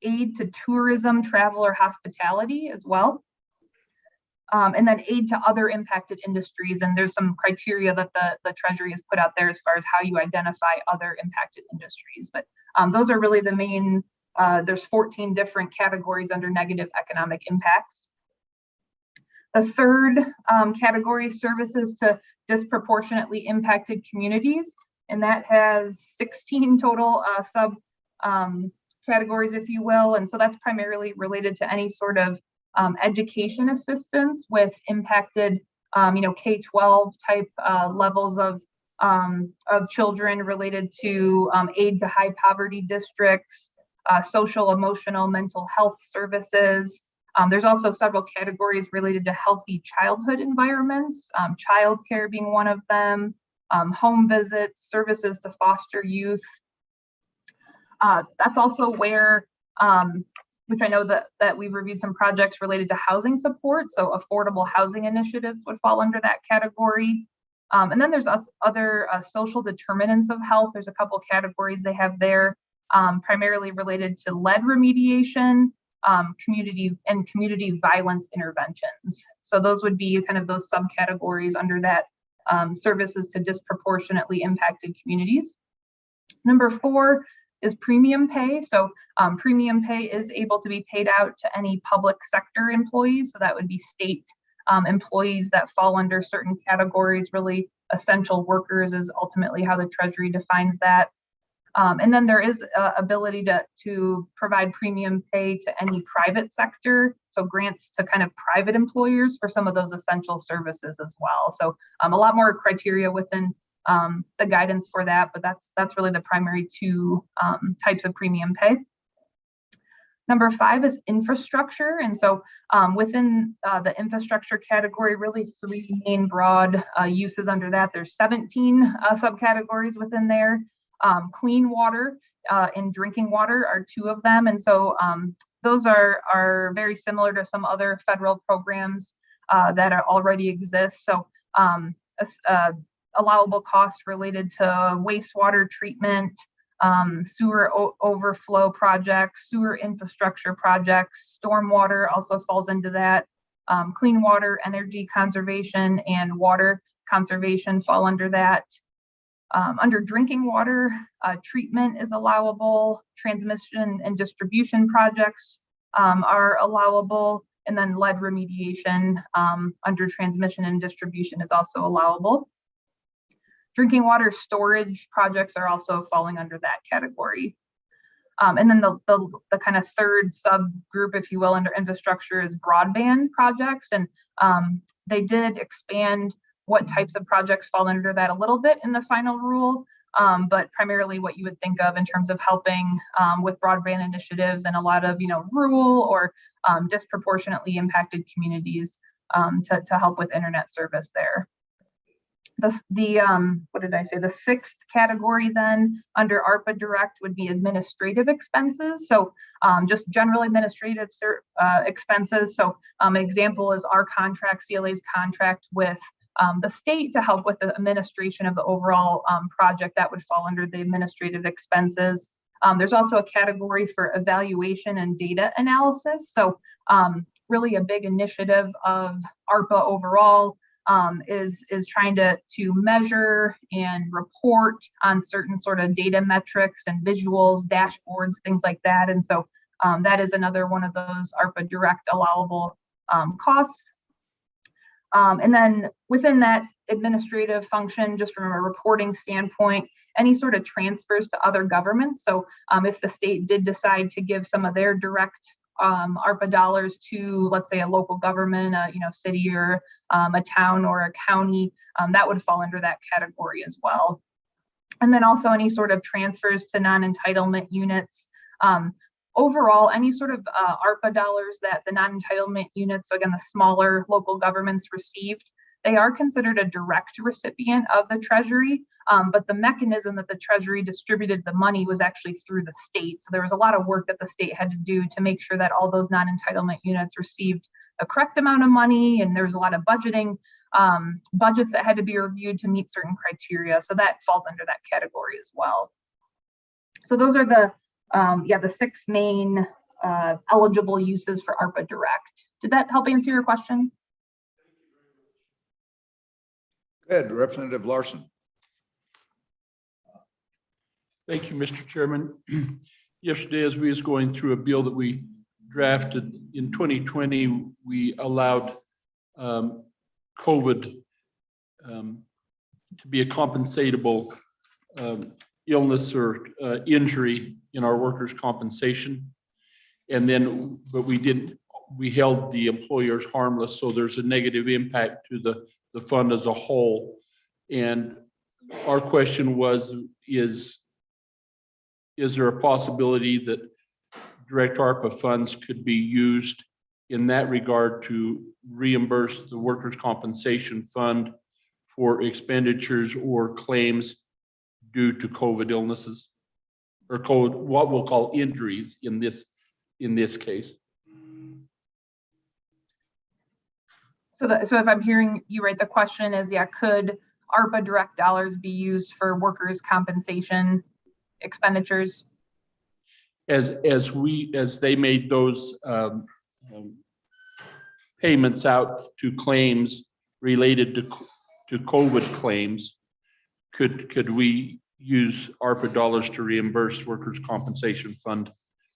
Aid to tourism, travel, or hospitality as well. And then aid to other impacted industries. And there's some criteria that the Treasury has put out there as far as how you identify other impacted industries. But those are really the main, there's 14 different categories under negative economic impacts. The third category, services to disproportionately impacted communities. And that has 16 total sub categories, if you will. And so that's primarily related to any sort of education assistance with impacted, you know, K-12 type levels of of children related to aid to high poverty districts, social, emotional, mental health services. There's also several categories related to healthy childhood environments, childcare being one of them, home visits, services to foster youth. That's also where, which I know that we've reviewed some projects related to housing support. So affordable housing initiatives would fall under that category. And then there's other social determinants of health. There's a couple categories they have there, primarily related to lead remediation, community violence interventions. So those would be kind of those subcategories under that, services to disproportionately impacted communities. Number 4 is premium pay. So premium pay is able to be paid out to any public sector employees. So that would be state employees that fall under certain categories. Really essential workers is ultimately how the Treasury defines that. And then there is ability to provide premium pay to any private sector. So grants to kind of private employers for some of those essential services as well. So a lot more criteria within the guidance for that, but that's really the primary 2 types of premium pay. Number 5 is infrastructure. And so within the infrastructure category, really 3 main broad uses under that. There's 17 subcategories within there. Clean water and drinking water are 2 of them. And so those are very similar to some other federal programs that already exist. So allowable costs related to wastewater treatment, sewer overflow projects, sewer infrastructure projects, stormwater also falls into that. Clean water, energy conservation, and water conservation fall under that. Under drinking water, treatment is allowable, transmission and distribution projects are allowable, and then lead remediation under transmission and distribution is also allowable. Drinking water storage projects are also falling under that category. And then the kind of 3rd subgroup, if you will, under infrastructure is broadband projects. And they did expand what types of projects fall under that a little bit in the final rule, but primarily what you would think of in terms of helping with broadband initiatives and a lot of, rural or disproportionately impacted communities to help with internet service there. What did I say? The 6th category then under ARPA Direct would be administrative expenses. So just general administrative expenses. So an example is our contract, CLA's contract with the state to help with the administration of the overall project. That would fall under the administrative expenses. There's also a category for evaluation and data analysis. So really a big initiative of ARPA overall is trying to measure and report on certain sort of data metrics and visuals, dashboards, things like that. And so that is another one of those ARPA Direct allowable costs. And then within that administrative function, just from a reporting standpoint, any sort of transfers to other governments. So if the state did decide to give some of their direct ARPA dollars to, let's say, a local government, city or a town or a county, that would fall under that category as well. And then also any sort of transfers to non-entitlement units. Overall, any sort of ARPA dollars that the non-entitlement units, so again, the smaller local governments received, they are considered a direct recipient of the Treasury, but the mechanism that the Treasury distributed the money was actually through the state. So there was a lot of work that the state had to do to make sure that all those non-entitlement units received the correct amount of money, and there was a lot of budgeting, budgets that had to be reviewed to meet certain criteria. So that falls under that category as well. So those are the 6 main eligible uses for ARPA Direct. Did that help answer your question? Good. Representative Larson. Thank you, Mr. Chairman. Yesterday, as we was going through a bill that we drafted in 2020, we allowed COVID to be a compensatable illness or injury in our workers' compensation. And then, but we held the employers harmless. So there's a negative impact to the fund as a whole. And our question was, is there a possibility that direct ARPA funds could be used in that regard to reimburse the workers' compensation fund for expenditures or claims due to COVID illnesses? Or code, what we'll call injuries in this case. So if I'm hearing you right, the question is, yeah, could ARPA direct dollars be used for workers' compensation expenditures? As they made those payments out to claims related to COVID claims, could we use ARPA dollars to reimburse workers' compensation fund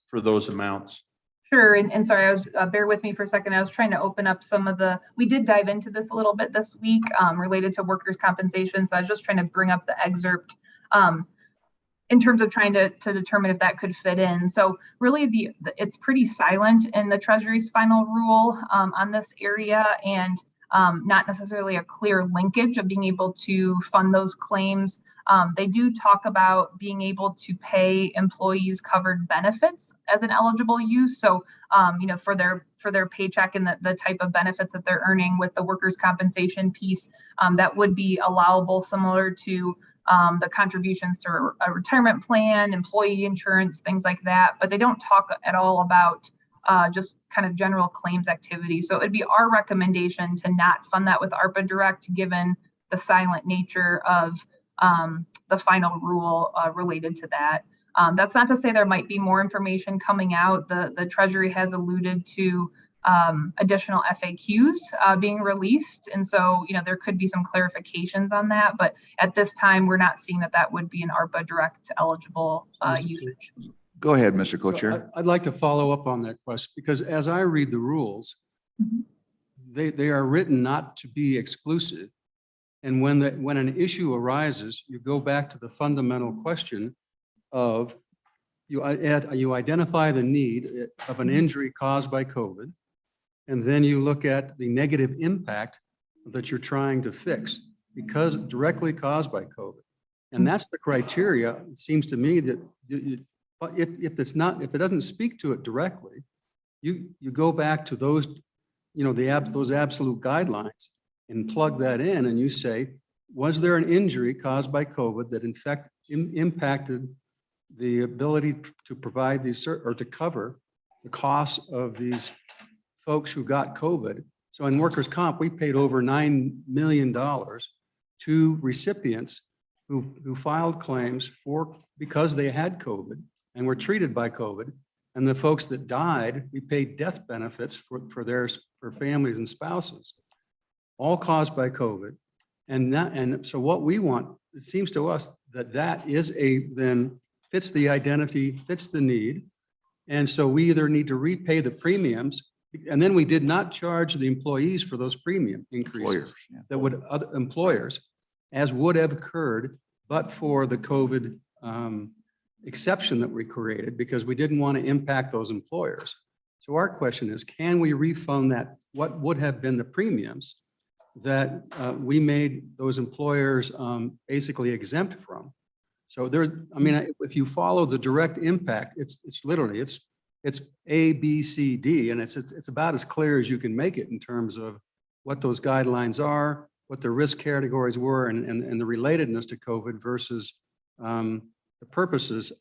for those amounts? Sure, and sorry, I was bear with me for a second. I was trying to open up some of we did dive into this a little bit this week related to workers' compensation. So I was just trying to bring up the excerpt in terms of trying to determine if that could fit in. So really it's pretty silent in the Treasury's final rule on this area, and not necessarily a clear linkage of being able to fund those claims. They do talk about being able to pay employees covered benefits as an eligible use. So, for their paycheck and the type of benefits that they're earning with the workers' compensation piece, that would be allowable, similar to the contributions to a retirement plan, employee insurance, things like that. But they don't talk at all about just kind of general claims activity. So it'd be our recommendation to not fund that with ARPA Direct, given the silent nature of the final rule related to that. That's not to say there might be more information coming out. The Treasury has alluded to additional FAQs being released. And so, there could be some clarifications on that. But at this time, we're not seeing that would be an ARPA Direct eligible usage. Go ahead, Mr. Co-Chair. I'd like to follow up on that question, because as I read the rules, they are written not to be exclusive. And when an issue arises, you go back to the fundamental question of you identify the need of an injury caused by COVID, and then you look at the negative impact that you're trying to fix because directly caused by COVID. And that's the criteria. It seems to me that if it doesn't speak to it directly, you go back to those, those absolute guidelines and plug that in, and you say, was there an injury caused by COVID that in fact impacted the ability to provide these or to cover the costs of these folks who got COVID? So in workers' comp, we paid over $9 million to recipients who filed claims because they had COVID and were treated by COVID. And the folks that died, we paid death benefits for families and spouses, all caused by COVID. And so what we want, it seems to us that is then fits the identity, fits the need. And so we either need to repay the premiums, and then we did not charge the employees for those premium increases that would other employers, as would have occurred, but for the COVID exception that we created, because we didn't want to impact those employers. So our question is, can we refund that, what would have been the premiums that we made those employers basically exempt from? So if you follow the direct impact, it's literally, it's A, B, C, D, and it's about as clear as you can make it in terms of what those guidelines are, what the risk categories were, and the relatedness to COVID versus the purposes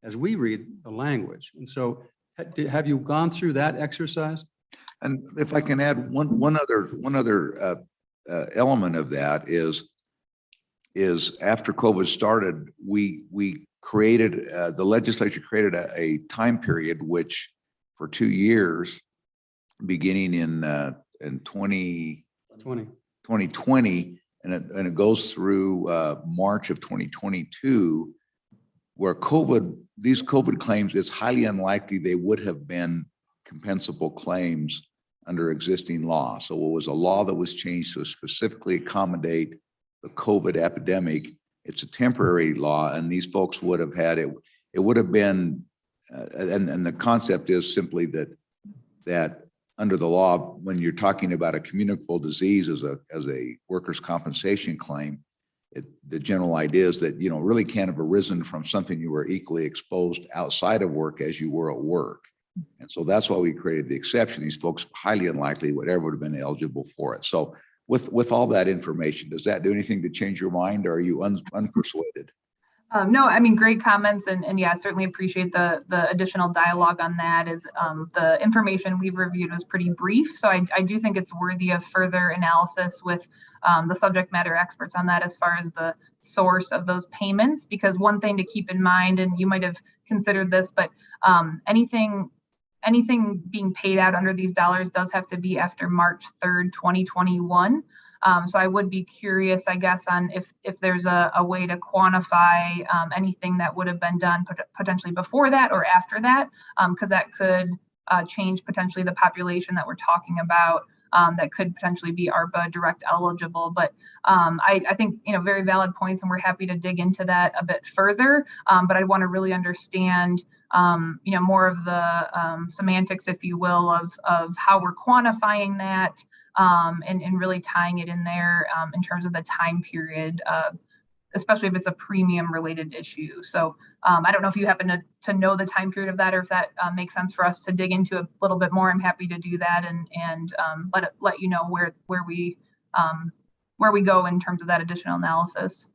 as we read the language. And so have you gone through that exercise? And if I can add one other element of that is after COVID started, we created, the legislature created a time period which for 2 years, beginning in 2020, and it goes through March of 2022, where these COVID claims, it's highly unlikely they would have been compensable claims under existing law. So it was a law that was changed to specifically accommodate the COVID epidemic. It's a temporary law, and these folks would have had it. It would have been, and the concept is simply that under the law, when you're talking about a communicable disease as a workers' compensation claim, the general idea is that, really can't have arisen from something you were equally exposed outside of work as you were at work. And so that's why we created the exception. These folks highly unlikely would ever have been eligible for it. So with all that information, does that do anything to change your mind, or are you unpersuaded? No, I mean, great comments, and yeah, certainly appreciate the additional dialogue on that. Is the information we've reviewed was pretty brief, so I do think it's worthy of further analysis with the subject matter experts on that as far as the source of those payments. Because one thing to keep in mind, and you might have considered this, but anything being paid out under these dollars does have to be after March 3rd, 2021. So I would be curious, I guess, on if there's a way to quantify anything that would have been done potentially before that or after that, because that could change potentially the population that we're talking about that could potentially be ARPA direct eligible. But I think, very valid points, and we're happy to dig into that a bit further. But I want to really understand, more of the semantics, if you will, of how we're quantifying that. And really tying it in there in terms of the time period, especially if it's a premium related issue. So I don't know if you happen to know the time period of that, or if that makes sense for us to dig into a little bit more. I'm happy to do that and let you know where we go in terms of that additional analysis.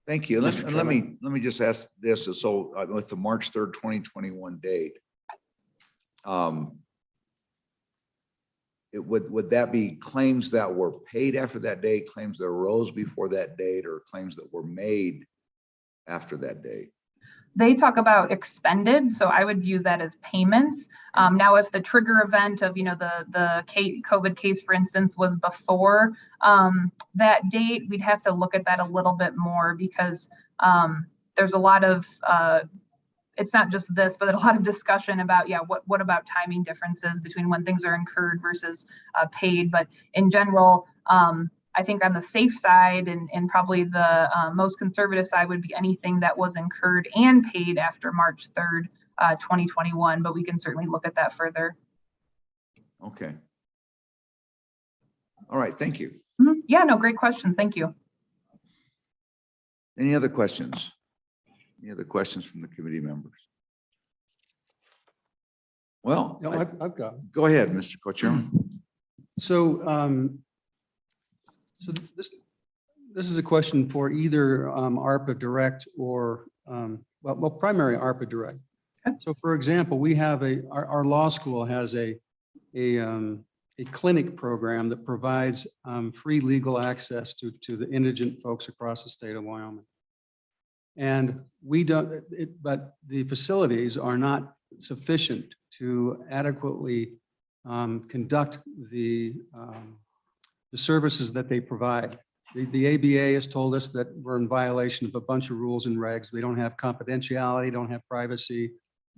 Thank you. Let me just ask this. So with the March 3rd, 2021 date, would that be claims that were paid after that date, claims that arose before that date, or claims that were made after that date? They talk about expended, so I would view that as payments. Now, if the trigger event of the COVID case, for instance, was before that date, we'd have to look at that a little bit more, because there's a lot of it's not just this, but a lot of discussion about, what about timing differences between when things are incurred versus paid. But in general, I think on the safe side and probably the most conservative side would be anything that was incurred and paid after March 3rd, 2021. But we can certainly look at that further. Okay. All right. Thank you. Mm-hmm. Yeah, no, great questions. Thank you. Any other questions? Any other questions from the committee members? Well, No, I've got. Go ahead, Mr. Co-Chairman. So, so this is a question for either ARPA Direct or, primary ARPA Direct. Okay. So for example, we have our law school has a clinic program that provides free legal access to the indigent folks across the state of Wyoming. And we don't, but the facilities are not sufficient to adequately conduct the services that they provide. The ABA has told us that we're in violation of a bunch of rules and regs. We don't have confidentiality, don't have privacy.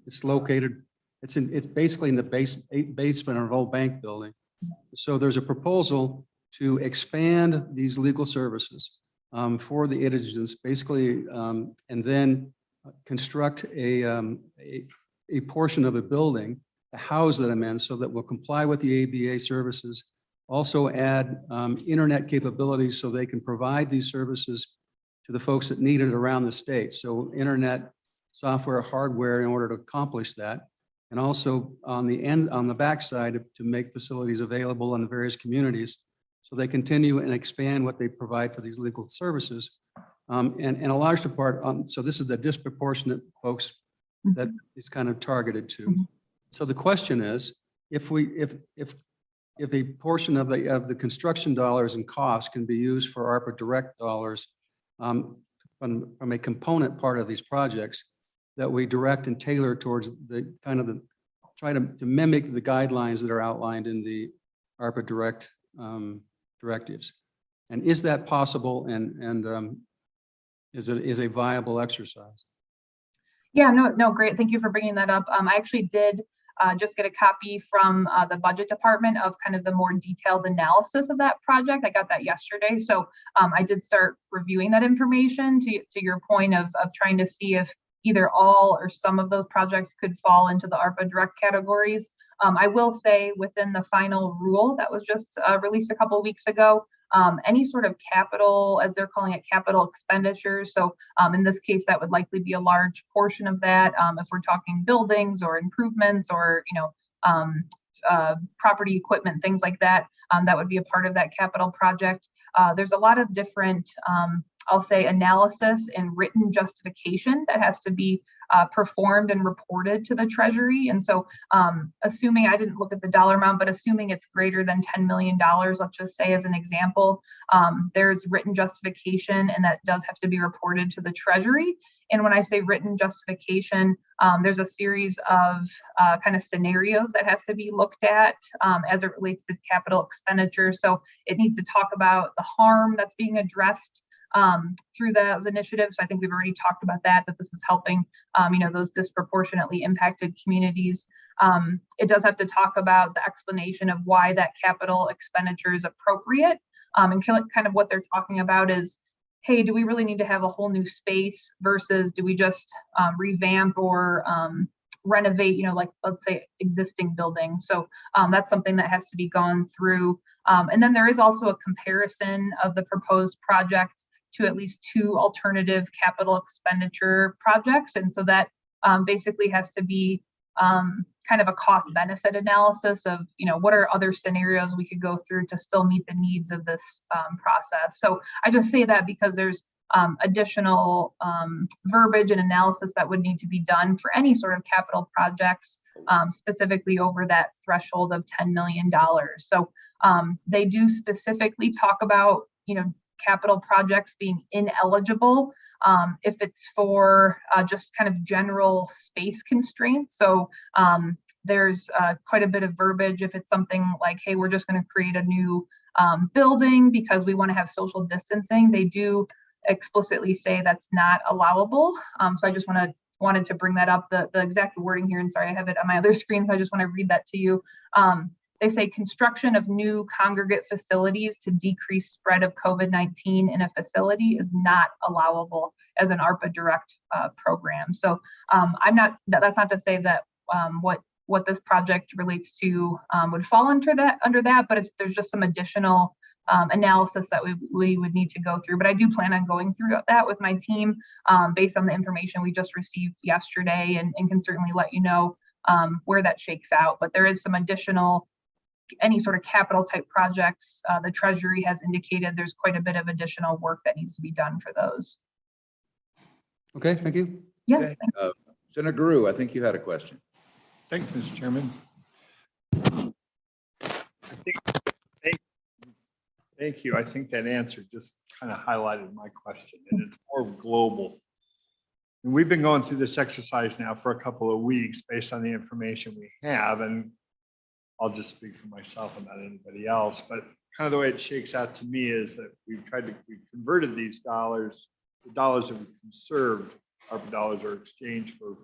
It's located, it's basically in the basement of an old bank building. So there's a proposal to expand these legal services for the indigents, basically, and then construct a portion of a building to house them in, so that will comply with the ABA services. Also add internet capabilities so they can provide these services to the folks that need it around the state. So internet, software, hardware in order to accomplish that. And also on the backside to make facilities available in the various communities, so they continue and expand what they provide for these legal services. And a large part, so this is the disproportionate folks that is kind of targeted to. Mm-hmm. So the question is, if a portion of the construction dollars and costs can be used for ARPA Direct dollars from a component part of these projects, that we direct and tailor towards the try to mimic the guidelines that are outlined in the ARPA Direct directives. And is that possible, and is a viable exercise? Yeah, no, great. Thank you for bringing that up. I actually did just get a copy from the budget department of kind of the more detailed analysis of that project. I got that yesterday. So I did start reviewing that information to your point of trying to see if either all or some of those projects could fall into the ARPA Direct categories. I will say within the final rule that was just released a couple of weeks ago, any sort of capital, as they're calling it, capital expenditures. So in this case, that would likely be a large portion of that. If we're talking buildings or improvements or, property equipment, things like that, that would be a part of that capital project. There's a lot of different, I'll say, analysis and written justification that has to be performed and reported to the Treasury. And so assuming, I didn't look at the dollar amount, but assuming it's greater than $10 million, let's just say as an example, there's written justification and that does have to be reported to the Treasury. And when I say written justification, there's a series of kind of scenarios that has to be looked at as it relates to capital expenditure. So it needs to talk about the harm that's being addressed through those initiatives. So I think we've already talked about that this is helping, those disproportionately impacted communities. It does have to talk about the explanation of why that capital expenditure is appropriate. And kind of what they're talking about is, hey, do we really need to have a whole new space versus do we just revamp or renovate, like let's say existing buildings. So that's something that has to be gone through. And then there is also a comparison of the proposed project to at least 2 alternative capital expenditure projects. And so that basically has to be kind of a cost benefit analysis of, what are other scenarios we could go through to still meet the needs of this process. So I just say that because there's additional verbiage and analysis that would need to be done for any sort of capital projects, specifically over that threshold of $10 million. So they do specifically talk about, capital projects being ineligible if it's for just kind of general space constraints. So there's quite a bit of verbiage if it's something like, hey, we're just going to create a new building because we want to have social distancing. They do explicitly say that's not allowable. So I just wanted to bring that up, the exact wording here. And sorry, I have it on my other screen, so I just want to read that to you. They say construction of new congregate facilities to decrease spread of COVID-19 in a facility is not allowable as an ARPA direct program. So that's not to say that what this project relates to would fall under that, but there's just some additional analysis that we would need to go through. But I do plan on going through that with my team based on the information we just received yesterday, and can certainly let you know where that shakes out. But there is some additional, any sort of capital type projects, the Treasury has indicated there's quite a bit of additional work that needs to be done for those. Okay, thank you. Yes. Okay. Senator Guru, I think you had a question. Thank you, Mr. Chairman. Thank you. I think that answer just kind of highlighted my question, and it's more global. And we've been going through this exercise now for a couple of weeks based on the information we have, and I'll just speak for myself and not anybody else, but kind of the way it shakes out to me is that we've converted these dollars, the dollars that we conserved, ARPA dollars are exchanged for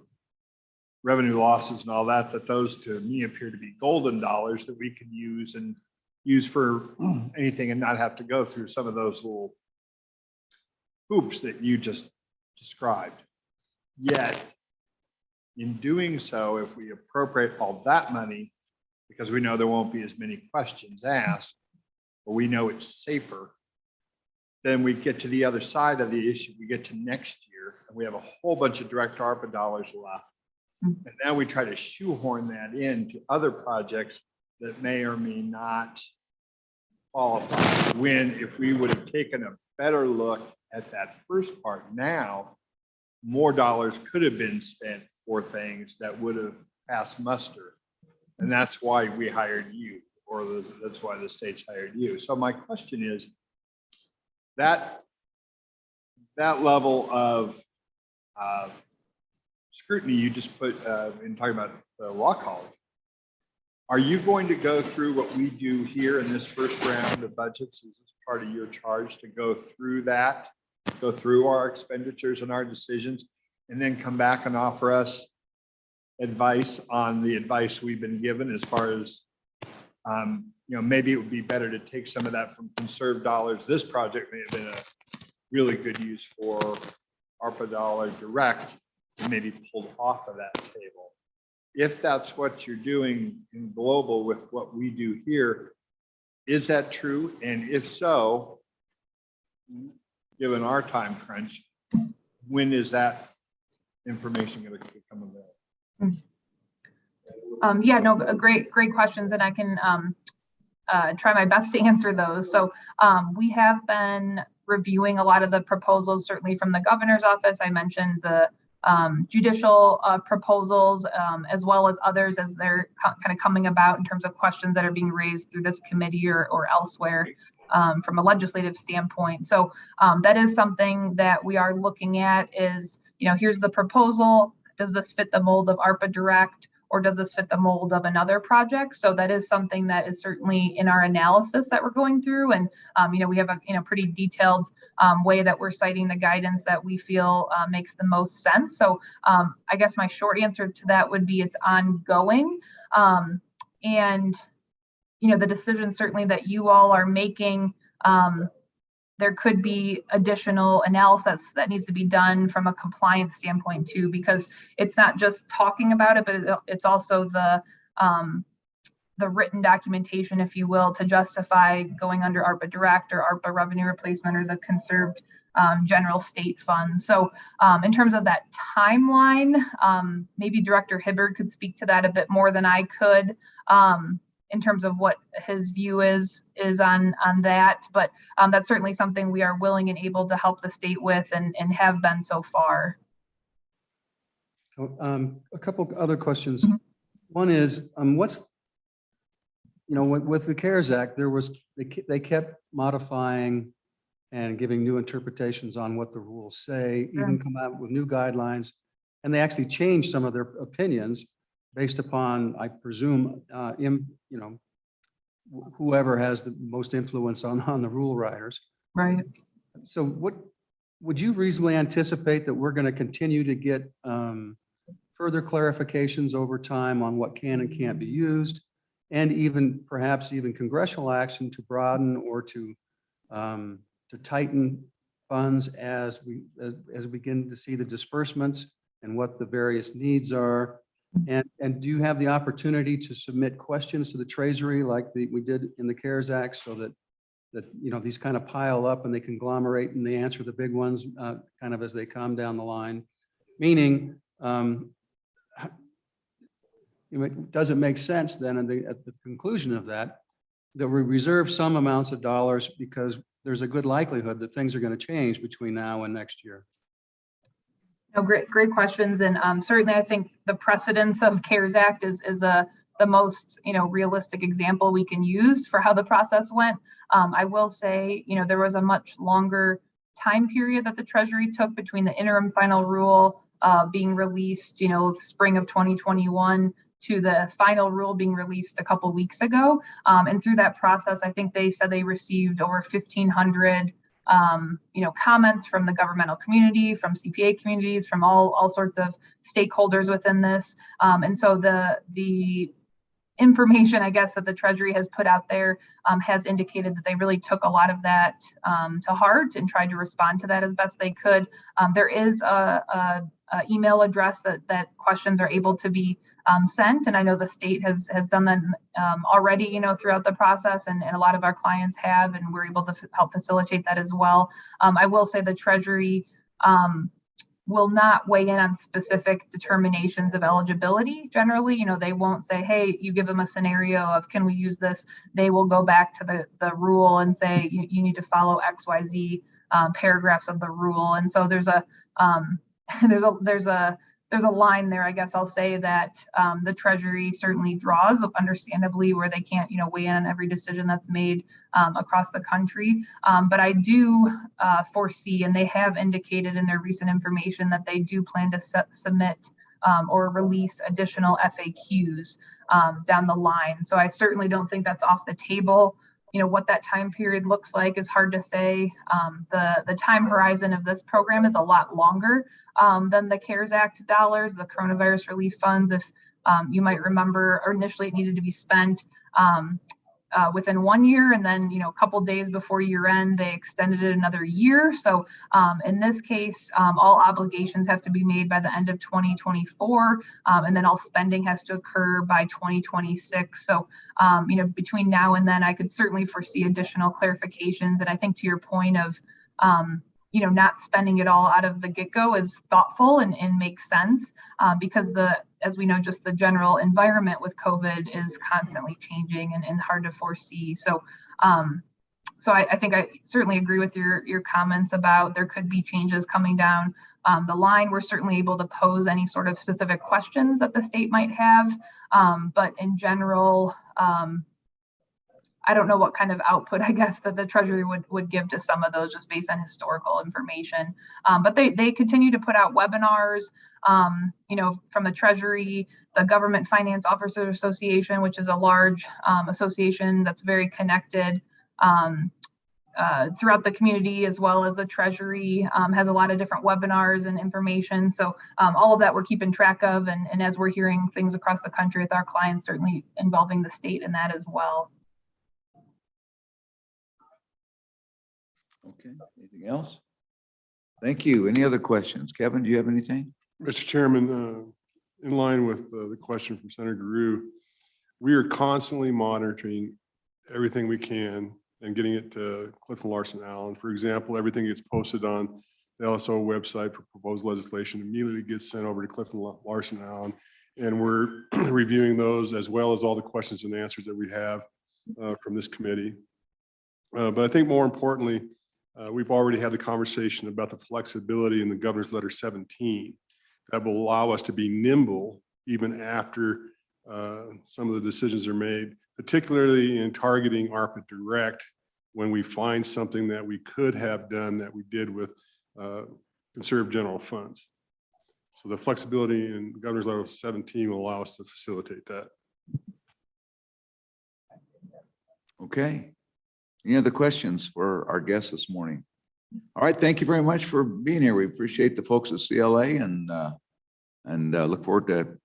revenue losses and all that, that those to me appear to be golden dollars that we can use for anything and not have to go through some of those little hoops that you just described. Yet, in doing so, if we appropriate all that money, because we know there won't be as many questions asked, or we know it's safer, then we get to the other side of the issue. We get to next year, and we have a whole bunch of direct ARPA dollars left. And now we try to shoehorn that into other projects that may or may not qualify. When if we would have taken a better look at that first part now, more dollars could have been spent for things that would have passed muster. And that's why we hired you, or that's why the state's hired you. So my question is, that level of scrutiny you just put in talking about the law college, are you going to go through what we do here in this first round of budgets? Is this part of your charge to go through that, go through our expenditures and our decisions, and then come back and offer us advice on the advice we've been given as far as, maybe it would be better to take some of that from conserved dollars. This project may have been a really good use for ARPA dollar direct, and maybe pulled off of that table. If that's what you're doing in global with what we do here, Is that true? And if so, given our time crunch, when is that information going to become available? Yeah, no, great questions, and I can try my best to answer those. So we have been reviewing a lot of the proposals, certainly from the governor's office. I mentioned the judicial proposals, as well as others as they're kind of coming about in terms of questions that are being raised through this committee or elsewhere from a legislative standpoint. So that is something that we are looking at is, here's the proposal. Does this fit the mold of ARPA Direct? Or does this fit the mold of another project? So that is something that is certainly in our analysis that we're going through. And, we have a pretty detailed way that we're citing the guidance that we feel makes the most sense. So I guess my short answer to that would be it's ongoing. And, the decision certainly that you all are making, there could be additional analysis that needs to be done from a compliance standpoint too, because it's not just talking about it, but it's also the written documentation, if you will, to justify going under ARPA Direct or ARPA Revenue Replacement or the Conserved General State Fund. So in terms of that timeline, maybe Director Hibbard could speak to that a bit more than I could. In terms of what his view is on that, but that's certainly something we are willing and able to help the state with and have been so far. A couple other questions. One is, what's, with the CARES Act, they kept modifying and giving new interpretations on what the rules say, even come out with new guidelines, and they actually changed some of their opinions based upon, I presume, whoever has the most influence on the rule writers. Right. So what would you reasonably anticipate that we're going to continue to get further clarifications over time on what can and can't be used, and even perhaps even congressional action to broaden or to tighten funds as we begin to see the disbursements and what the various needs are? And do you have the opportunity to submit questions to the Treasury like we did in the CARES Act, so that these kind of pile up and they conglomerate and they answer the big ones kind of as they come down the line? Meaning, does it make sense then at the conclusion of that we reserve some amounts of dollars because there's a good likelihood that things are going to change between now and next year? No, great questions, and certainly I think the precedence of CARES Act is the most realistic example we can use for how the process went. I will say there was a much longer time period that the Treasury took between the interim final rule being released, spring of 2021, to the final rule being released a couple weeks ago. And through that process, I think they said they received over 1,500 comments from the governmental community, from CPA communities, from all sorts of stakeholders within this. And so the information, I guess, that the Treasury has put out there has indicated that they really took a lot of that to heart and tried to respond to that as best they could. There is a email address that questions are able to be sent, and I know the state has done that already, throughout the process, and a lot of our clients have, and we're able to help facilitate that as well. I will say the Treasury will not weigh in on specific determinations of eligibility. Generally, they won't say, hey, you give them a scenario of, can we use this? They will go back to the rule and say, you need to follow XYZ paragraphs of the rule. And so there's a line there, I guess I'll say, that the Treasury certainly draws, understandably, where they can't, weigh in on every decision that's made across the country. But I do foresee, and they have indicated in their recent information, that they do plan to submit or release additional FAQs down the line. So I certainly don't think that's off the table. What that time period looks like is hard to say. The time horizon of this program is a lot longer than the CARES Act dollars, the coronavirus relief funds. If you might remember, or initially it needed to be spent within 1 year, and then, a couple days before year end, they extended it another year. So in this case, all obligations have to be made by the end of 2024, and then all spending has to occur by 2026. So, between now and then, I could certainly foresee additional clarifications. And I think to your point of, not spending it all out of the get-go is thoughtful and makes sense, because as we know, just the general environment with COVID is constantly changing and hard to foresee. So, I think I certainly agree with your comments about there could be changes coming down the line. We're certainly able to pose any sort of specific questions that the state might have, but in general, I don't know what kind of output, I guess, that the Treasury would give to some of those just based on historical information. But they continue to put out webinars, from the Treasury, the Government Finance Officers Association, which is a large association that's very connected throughout the community, as well as the Treasury has a lot of different webinars and information. So all of that we're keeping track of. And as we're hearing things across the country with our clients, certainly involving the state in that as well. Okay, anything else? Thank you. Any other questions? Kevin, do you have anything? Mr. Chairman, in line with the question from Senator Rue, we are constantly monitoring everything we can and getting it to Clifton Larson Allen. For example, everything gets posted on the LSO website for proposed legislation immediately gets sent over to Clifton Larson Allen. And we're reviewing those as well as all the questions and answers that we have from this committee. But I think more importantly, we've already had the conversation about the flexibility in the Governor's Letter 17 that will allow us to be nimble even after some of the decisions are made, particularly in targeting ARPA Direct when we find something that we could have done that we did with conserved general funds. So the flexibility in Governor's Letter 17 will allow us to facilitate that. Okay. Any other questions for our guests this morning? All right, thank you very much for being here. We appreciate the folks at CLA and look forward to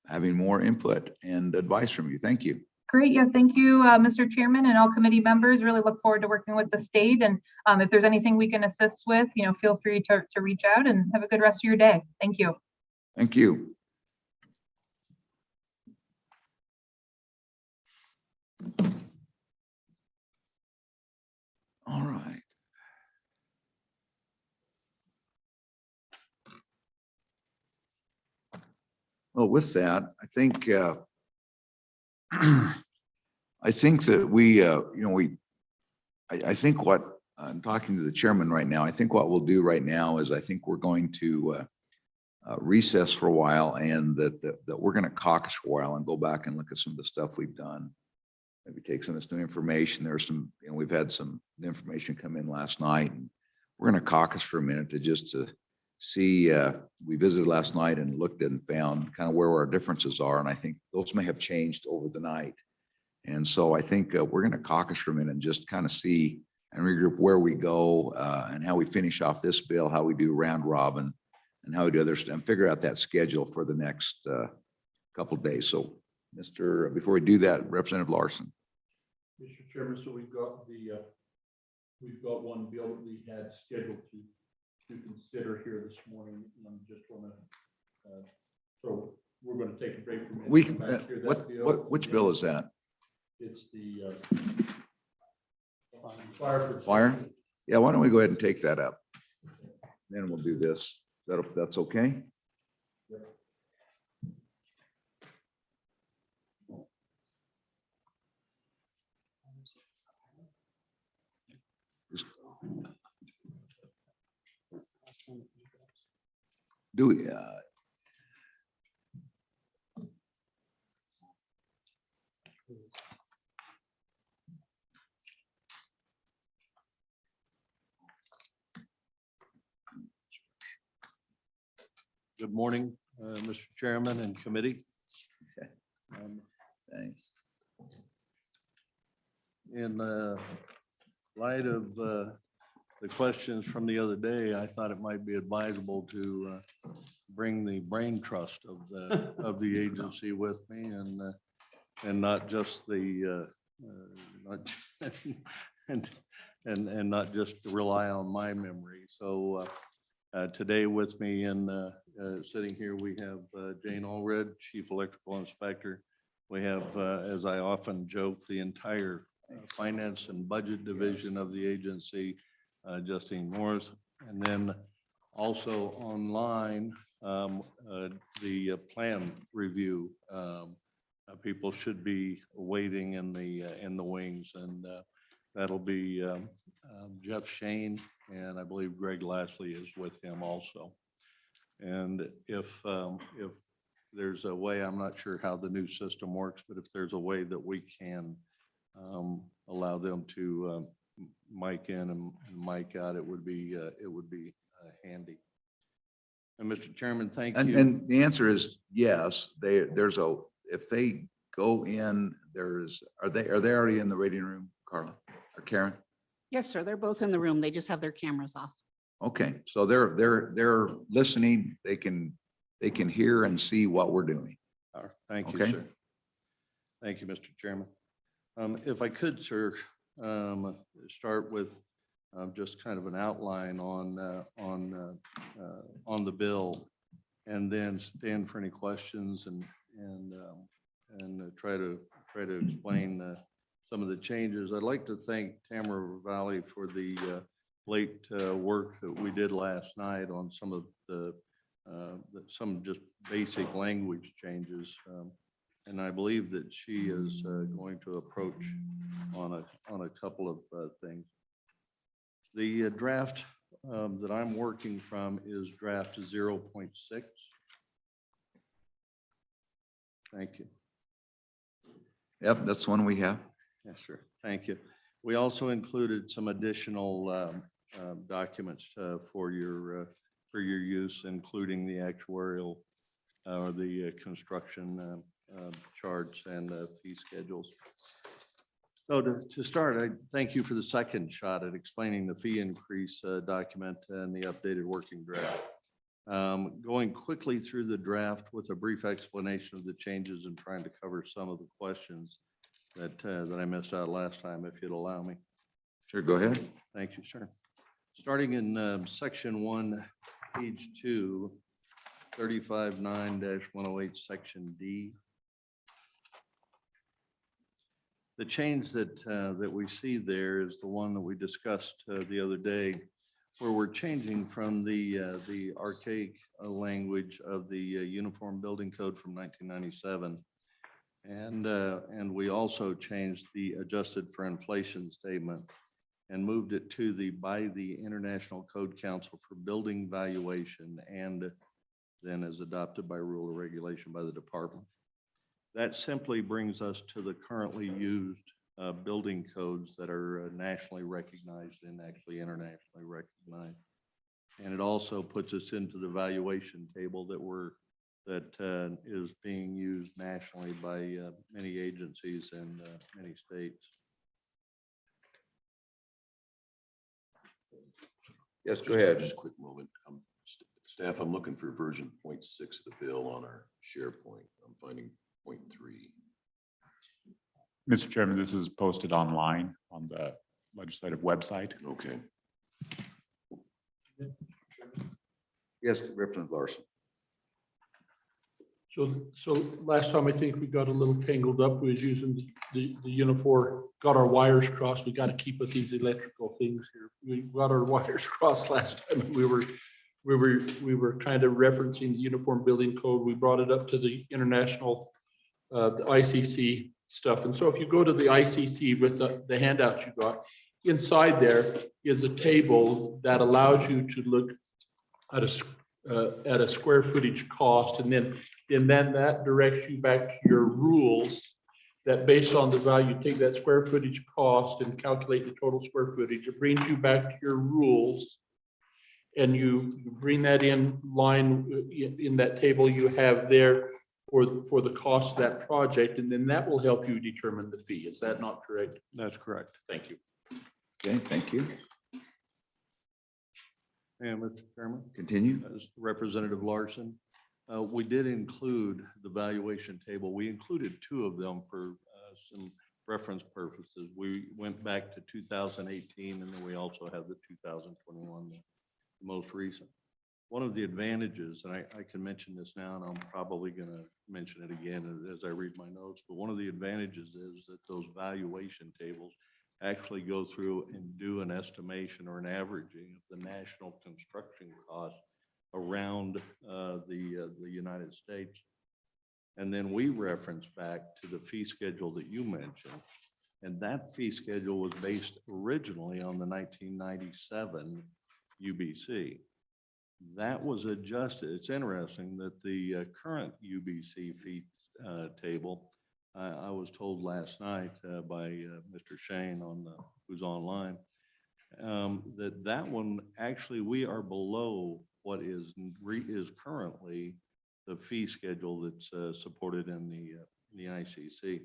having more input and advice from you. Thank you. Great. Yeah, thank you, Mr. Chairman, and all committee members. Really look forward to working with the state. And if there's anything we can assist with, feel free to reach out, and have a good rest of your day. Thank you. Thank you. All right. Well, with that, I think that I think what I'm talking to the chairman right now, I think what we'll do right now is I think we're going to recess for a while, and that we're going to caucus for a while and go back and look at some of the stuff we've done. Maybe take some of this new information. There's some, we've had some information come in last night, and we're going to caucus for a minute to see, we visited last night and looked and found kind of where our differences are. And I think those may have changed over the night. And so I think we're going to caucus for a minute and just kind of see and regroup where we go and how we finish off this bill, how we do round robin, and how we do others, and figure out that schedule for the next couple of days. So before we do that, Representative Larson. Mr. Chairman, so we've got one bill that we had scheduled to consider here this morning. And just want to, so we're going to take a break from it. Which bill is that? It's the fire. Fire? Yeah, why don't we go ahead and take that up? Then we'll do this. If that's okay? Yep. Do we? Good morning, Mr. Chairman and committee. Thanks. In light of the questions from the other day, I thought it might be advisable to bring the brain trust of the agency with me, and not just the not and not just rely on my memory. So today with me and sitting here, we have Jane Allred, Chief Electrical Inspector. We have, as I often joke, the entire Finance and Budget Division of the agency, Justine Morris, and then also online, the plan review. People should be waiting in the wings, and that'll be Jeff Shane, and I believe Greg Lastly is with him also. And if there's a way, I'm not sure how the new system works, but if there's a way that we can allow them to mic in and mic out, it would be handy. And Mr. Chairman, thank you. And the answer is yes. If they go in, are they already in the waiting room, Carla or Karen? Yes, sir. They're both in the room. They just have their cameras off. Okay, so they're listening. They can hear and see what we're doing. All right, thank you, Okay. sir. Thank you, Mr. Chairman. If I could, sir, start with just kind of an outline on the bill, and then stand for any questions and try to explain some of the changes. I'd like to thank Tamara Valley for the late work that we did last night on some of some just basic language changes. And I believe that she is going to approach on a couple of things. The draft that I'm working from is draft 0.6. Thank you. Yep, that's one we have. Yes, sir. Thank you. We also included some additional documents for your use, including the actuarial or the construction charts and fee schedules. So to start, I thank you for the second shot at explaining the fee increase document and the updated working draft. Going quickly through the draft with a brief explanation of the changes and trying to cover some of the questions that I missed out last time, if you'd allow me. Sure, go ahead. Thank you, sir. Starting in section 1, page 2, 35-9-108, section D. The change that we see there is the one that we discussed the other day, where we're changing from the archaic language of the Uniform Building Code from 1997. And we also changed the adjusted for inflation statement and moved it to by the International Code Council for Building Valuation, and then as adopted by rule or regulation by the department. That simply brings us to the currently used building codes that are nationally recognized and actually internationally recognized. And it also puts us into the valuation table that is being used nationally by many agencies and many states. Yes, go ahead. Just a quick moment. Staff, I'm looking for version 0.6 of the bill on our SharePoint. I'm finding 0.3. Mr. Chairman, this is posted online on the legislative website. Okay. Yes, Representative Larson. So last time, I think we got a little tangled up. We was using the uniform, got our wires crossed. We got to keep with these electrical things here. We got our wires crossed last time. We were kind of referencing the Uniform Building Code. We brought it up to the international, the ICC stuff. And so if you go to the ICC with the handouts you got, inside there is a table that allows you to look at a square footage cost, and then that directs you back to your rules that based on the value, take that square footage cost and calculate the total square footage. It brings you back to your rules, and you bring that in line in that table you have there for the cost of that project, and then that will help you determine the fee. Is that not correct? That's correct. Thank you. Okay, thank you. And Mr. Chairman, Continue. as Representative Larson, we did include the valuation table. We included 2 of them for some reference purposes, we went back to 2018, and then we also have the 2021, the most recent. One of the advantages, and I can mention this now, and I'm probably going to mention it again as I read my notes, but one of the advantages is that those valuation tables actually go through and do an estimation or an averaging of the national construction costs around the United States. And then we reference back to the fee schedule that you mentioned. And that fee schedule was based originally on the 1997 UBC. That was adjusted. It's interesting that the current UBC fee table, I was told last night by Mr. Shane who's online, that one actually we are below what is currently the fee schedule that's supported in the ICC.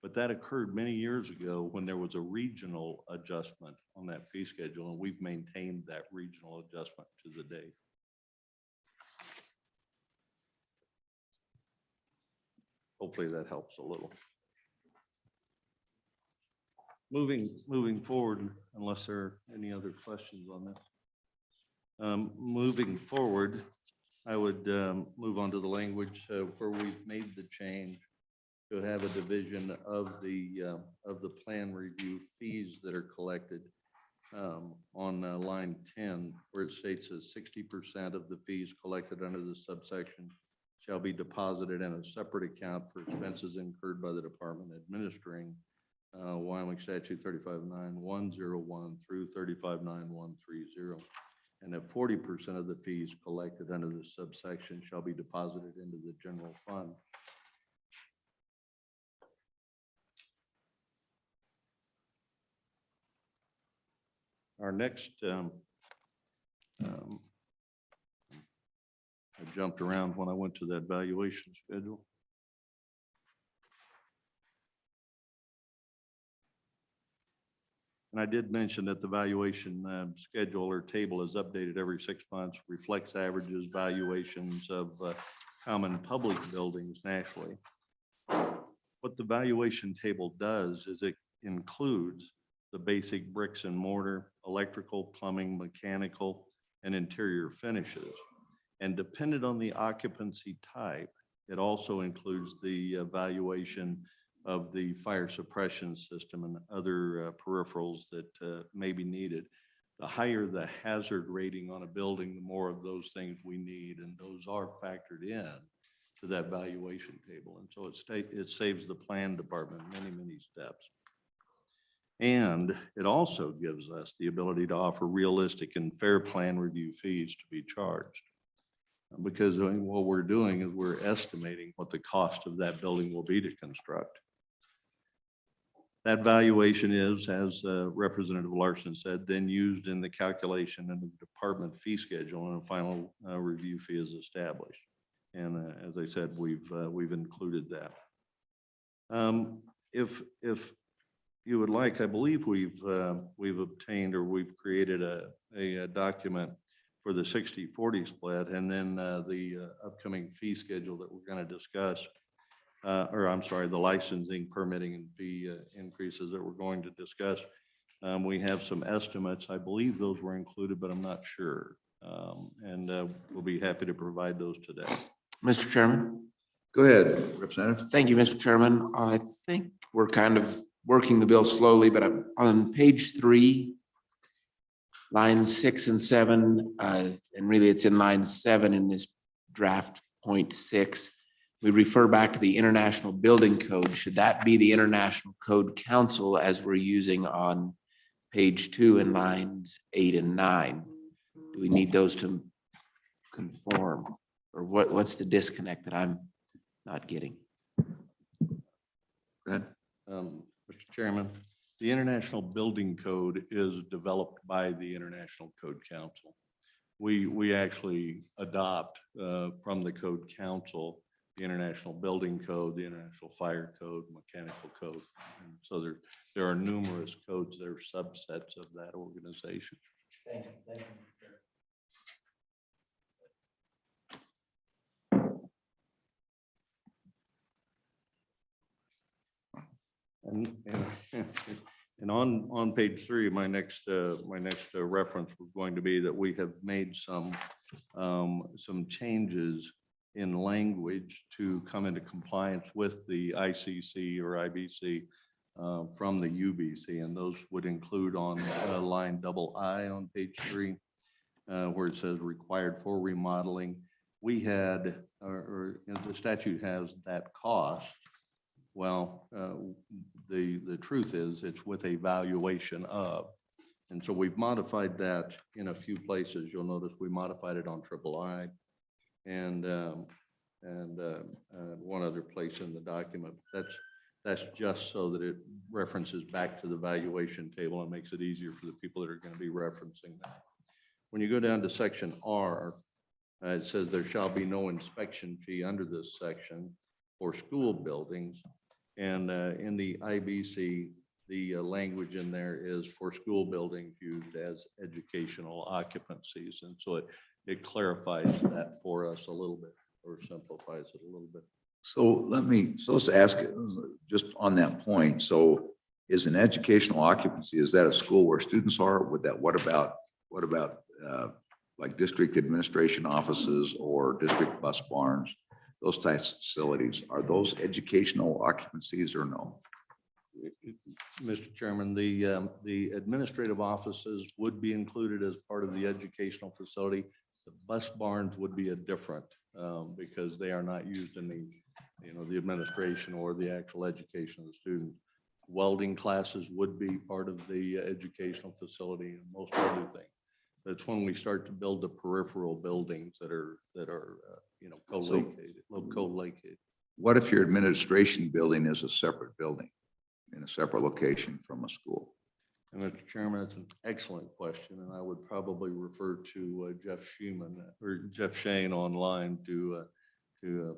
But that occurred many years ago when there was a regional adjustment on that fee schedule, and we've maintained that regional adjustment to the date. Hopefully that helps a little. Moving forward, unless there are any other questions on that. Moving forward, I would move on to the language where we've made the change to have a division of the plan review fees that are collected on line 10, where it states that 60% of the fees collected under the subsection shall be deposited in a separate account for expenses incurred by the department administering Wyoming Statute 359101 through 359130. And that 40% of the fees collected under the subsection shall be deposited into the general fund. Our next, I jumped around when I went to that valuation schedule. And I did mention that the valuation schedule or table is updated every 6 months, reflects averages, valuations of common public buildings nationally. What the valuation table does is it includes the basic bricks and mortar, electrical, plumbing, mechanical, and interior finishes. And dependent on the occupancy type, it also includes the valuation of the fire suppression system and other peripherals that may be needed. The higher the hazard rating on a building, the more of those things we need, and those are factored in to that valuation table. And so it saves the plan department many steps. And it also gives us the ability to offer realistic and fair plan review fees to be charged. Because what we're doing is we're estimating what the cost of that building will be to construct. That valuation is, as Representative Larson said, then used in the calculation of the department fee schedule, and a final review fee is established. And as I said, we've included that. If you would like, I believe we've obtained or we've created a document for the 60-40 split, and then the upcoming fee schedule that we're going to discuss. Or I'm sorry, the licensing, permitting, and fee increases that we're going to discuss. We have some estimates. I believe those were included, but I'm not sure. And we'll be happy to provide those today. Mr. Chairman. Go ahead, Representative. Thank you, Mr. Chairman. I think we're kind of working the bill slowly, but on page 3, lines 6 and 7, and really it's in line 7 in this draft point 6. We refer back to the International Building Code. Should that be the International Code Council as we're using on page 2 in lines 8 and 9? Do we need those to conform? Or what's the disconnect that I'm not getting? Go ahead. Mr. Chairman, the International Building Code is developed by the International Code Council. We actually adopt from the Code Council the International Building Code, the International Fire Code, Mechanical Code. And so there are numerous codes that are subsets of that organization. Thank you. Thank you. And And on page 3, my next reference was going to be that we have made some changes in language to come into compliance with the ICC or IBC from the UBC, and those would include on line II on page 3, where it says required for remodeling. We had, or the statute has that cost. Well, the truth is it's with a valuation of, and so we've modified that in a few places. You'll notice we modified it on III and one other place in the document. That's just so that it references back to the valuation table and makes it easier for the people that are going to be referencing that. When you go down to section R, it says there shall be no inspection fee under this section for school buildings. And in the IBC, the language in there is for school buildings used as educational occupancies. And so it clarifies that for us a little bit, or simplifies it a little bit. So let's ask just on that point. So is an educational occupancy, is that a school where students are? What about like district administration offices or district bus barns? Those types of facilities, are those educational occupancies or no? Mr. Chairman, the administrative offices would be included as part of the educational facility. The bus barns would be a different because they are not used in the administration or the actual education of the student. Welding classes would be part of the educational facility and most other things. That's when we start to build the peripheral buildings that are co-located. What if your administration building is a separate building in a separate location from a school? And Mr. Chairman, that's an excellent question, and I would probably refer to Jeff Shane online to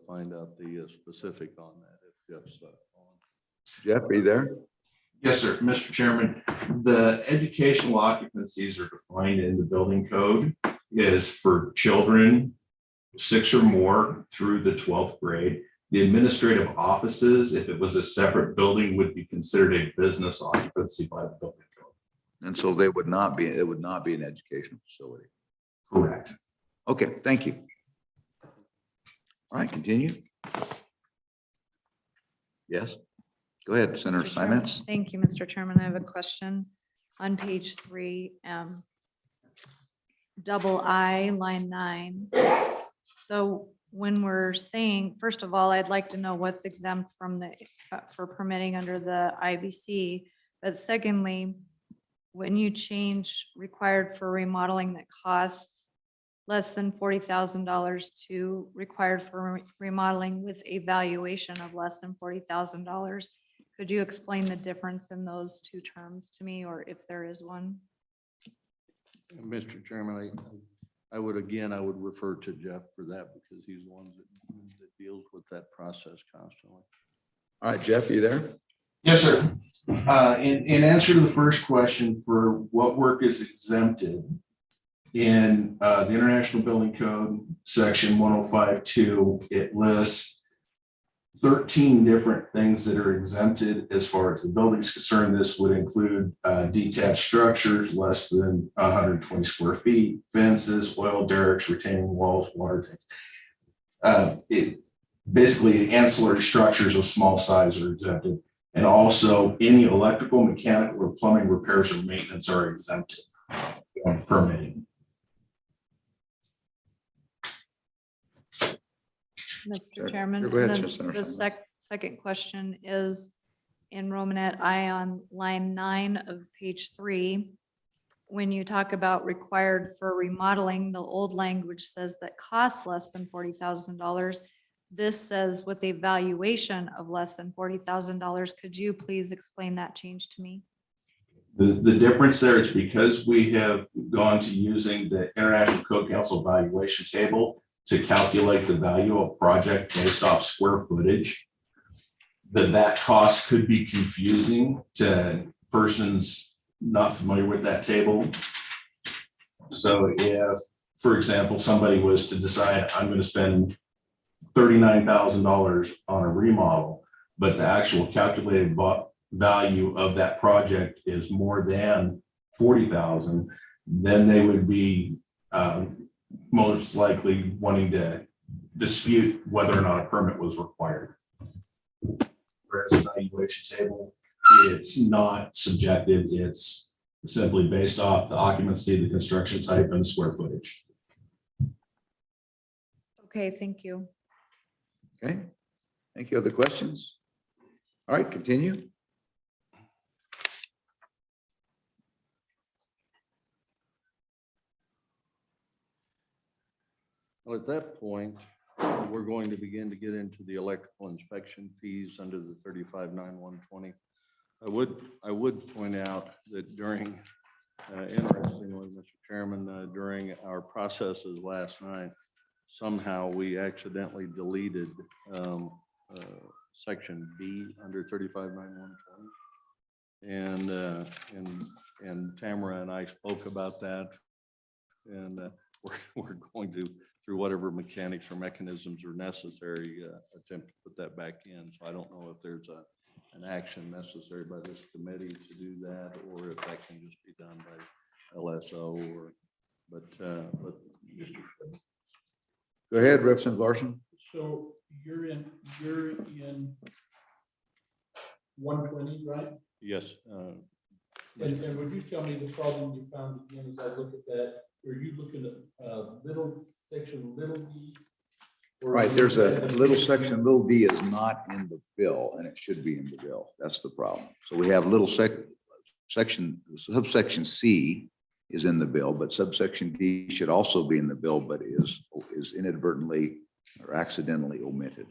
find out the specific on that if Jeff's on. Jeff, are you there? Yes, sir. Mr. Chairman, the educational occupancies are defined in the building code is for children 6 or more through the 12th grade. The administrative offices, if it was a separate building, would be considered a business occupancy by the building code. And so it would not be an educational facility. Correct. Okay, thank you. All right, continue. Yes, go ahead, Senator Mr. Chairman. Simons. Thank you, Mr. Chairman. I have a question on page 3, II, line 9. So when we're saying, first of all, I'd like to know what's exempt from for permitting under the IBC. But secondly, when you change required for remodeling that costs less than $40,000 to required for remodeling with a valuation of less than $40,000, could you explain the difference in those two terms to me, or if there is one? Mr. Chairman, I would refer to Jeff for that because he's the one that deals with that process constantly. All right, Jeff, you there? Yes, sir. In answer to the first question for what work is exempted in the International Building Code, section 105.2, it lists 13 different things that are exempted as far as the building is concerned. This would include detached structures less than 120 square feet, fences, oil derricks, retaining walls, water tanks. Basically, ancillary structures of small size are exempted. And also any electrical, mechanical, or plumbing repairs or maintenance are exempted from permitting. Mr. Chairman, Go ahead, and then Senator the Simons. second question is in Romanet I on line 9 of page 3. When you talk about required for remodeling, the old language says that costs less than $40,000. This says with a valuation of less than $40,000. Could you please explain that change to me? The difference there is because we have gone to using the International Code Council Valuation Table to calculate the value of a project based off square footage, that cost could be confusing to persons not familiar with that table. So if, for example, somebody was to decide, I'm going to spend $39,000 on a remodel, but the actual calculated value of that project is more than 40,000, then they would be most likely wanting to dispute whether or not a permit was required. Whereas the valuation table, it's not subjective, it's simply based off the occupancy, the construction type, and square footage. Okay, thank you. Okay, thank you. Other questions? All right, continue. Well, at that point, we're going to begin to get into the electrical inspection fees under the 359120. I would point out that during, interestingly, Mr. Chairman, during our processes last night, somehow we accidentally deleted section B under 359120. And Tamara and I spoke about that, and we're going to, through whatever mechanics or mechanisms are necessary, attempt to put that back in. So I don't know if there's an action necessary by this committee to do that, or if that can just be done by LSO, or, but Go ahead, Representative Larson. So you're in 120, right? yes. And would you tell me the problem you found again as I look at that? Are you looking at little section, little d? Or Right, is there's a that little section, little d is not in the bill, and it should be in the bill. That's the problem. So we have little section, subsection C is in the bill, but subsection D should also be in the bill, but is inadvertently or accidentally omitted.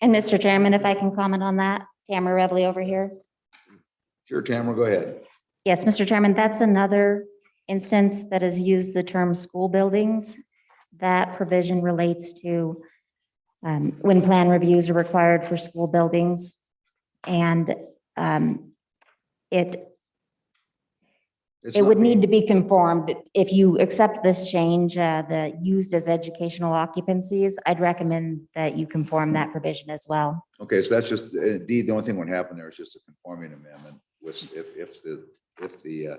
And Mr. Chairman, if I can comment on that, Tamara Revley over here. Sure, Tamara, go ahead. Yes, Mr. Chairman, that's another instance that has used the term school buildings. That provision relates to when plan reviews are required for school buildings. And it would need to be conformed. If you accept this change, the used as educational occupancies, I'd recommend that you conform that provision as well. Okay, so that's just, D, the only thing that would happen there is just a conforming amendment with, if the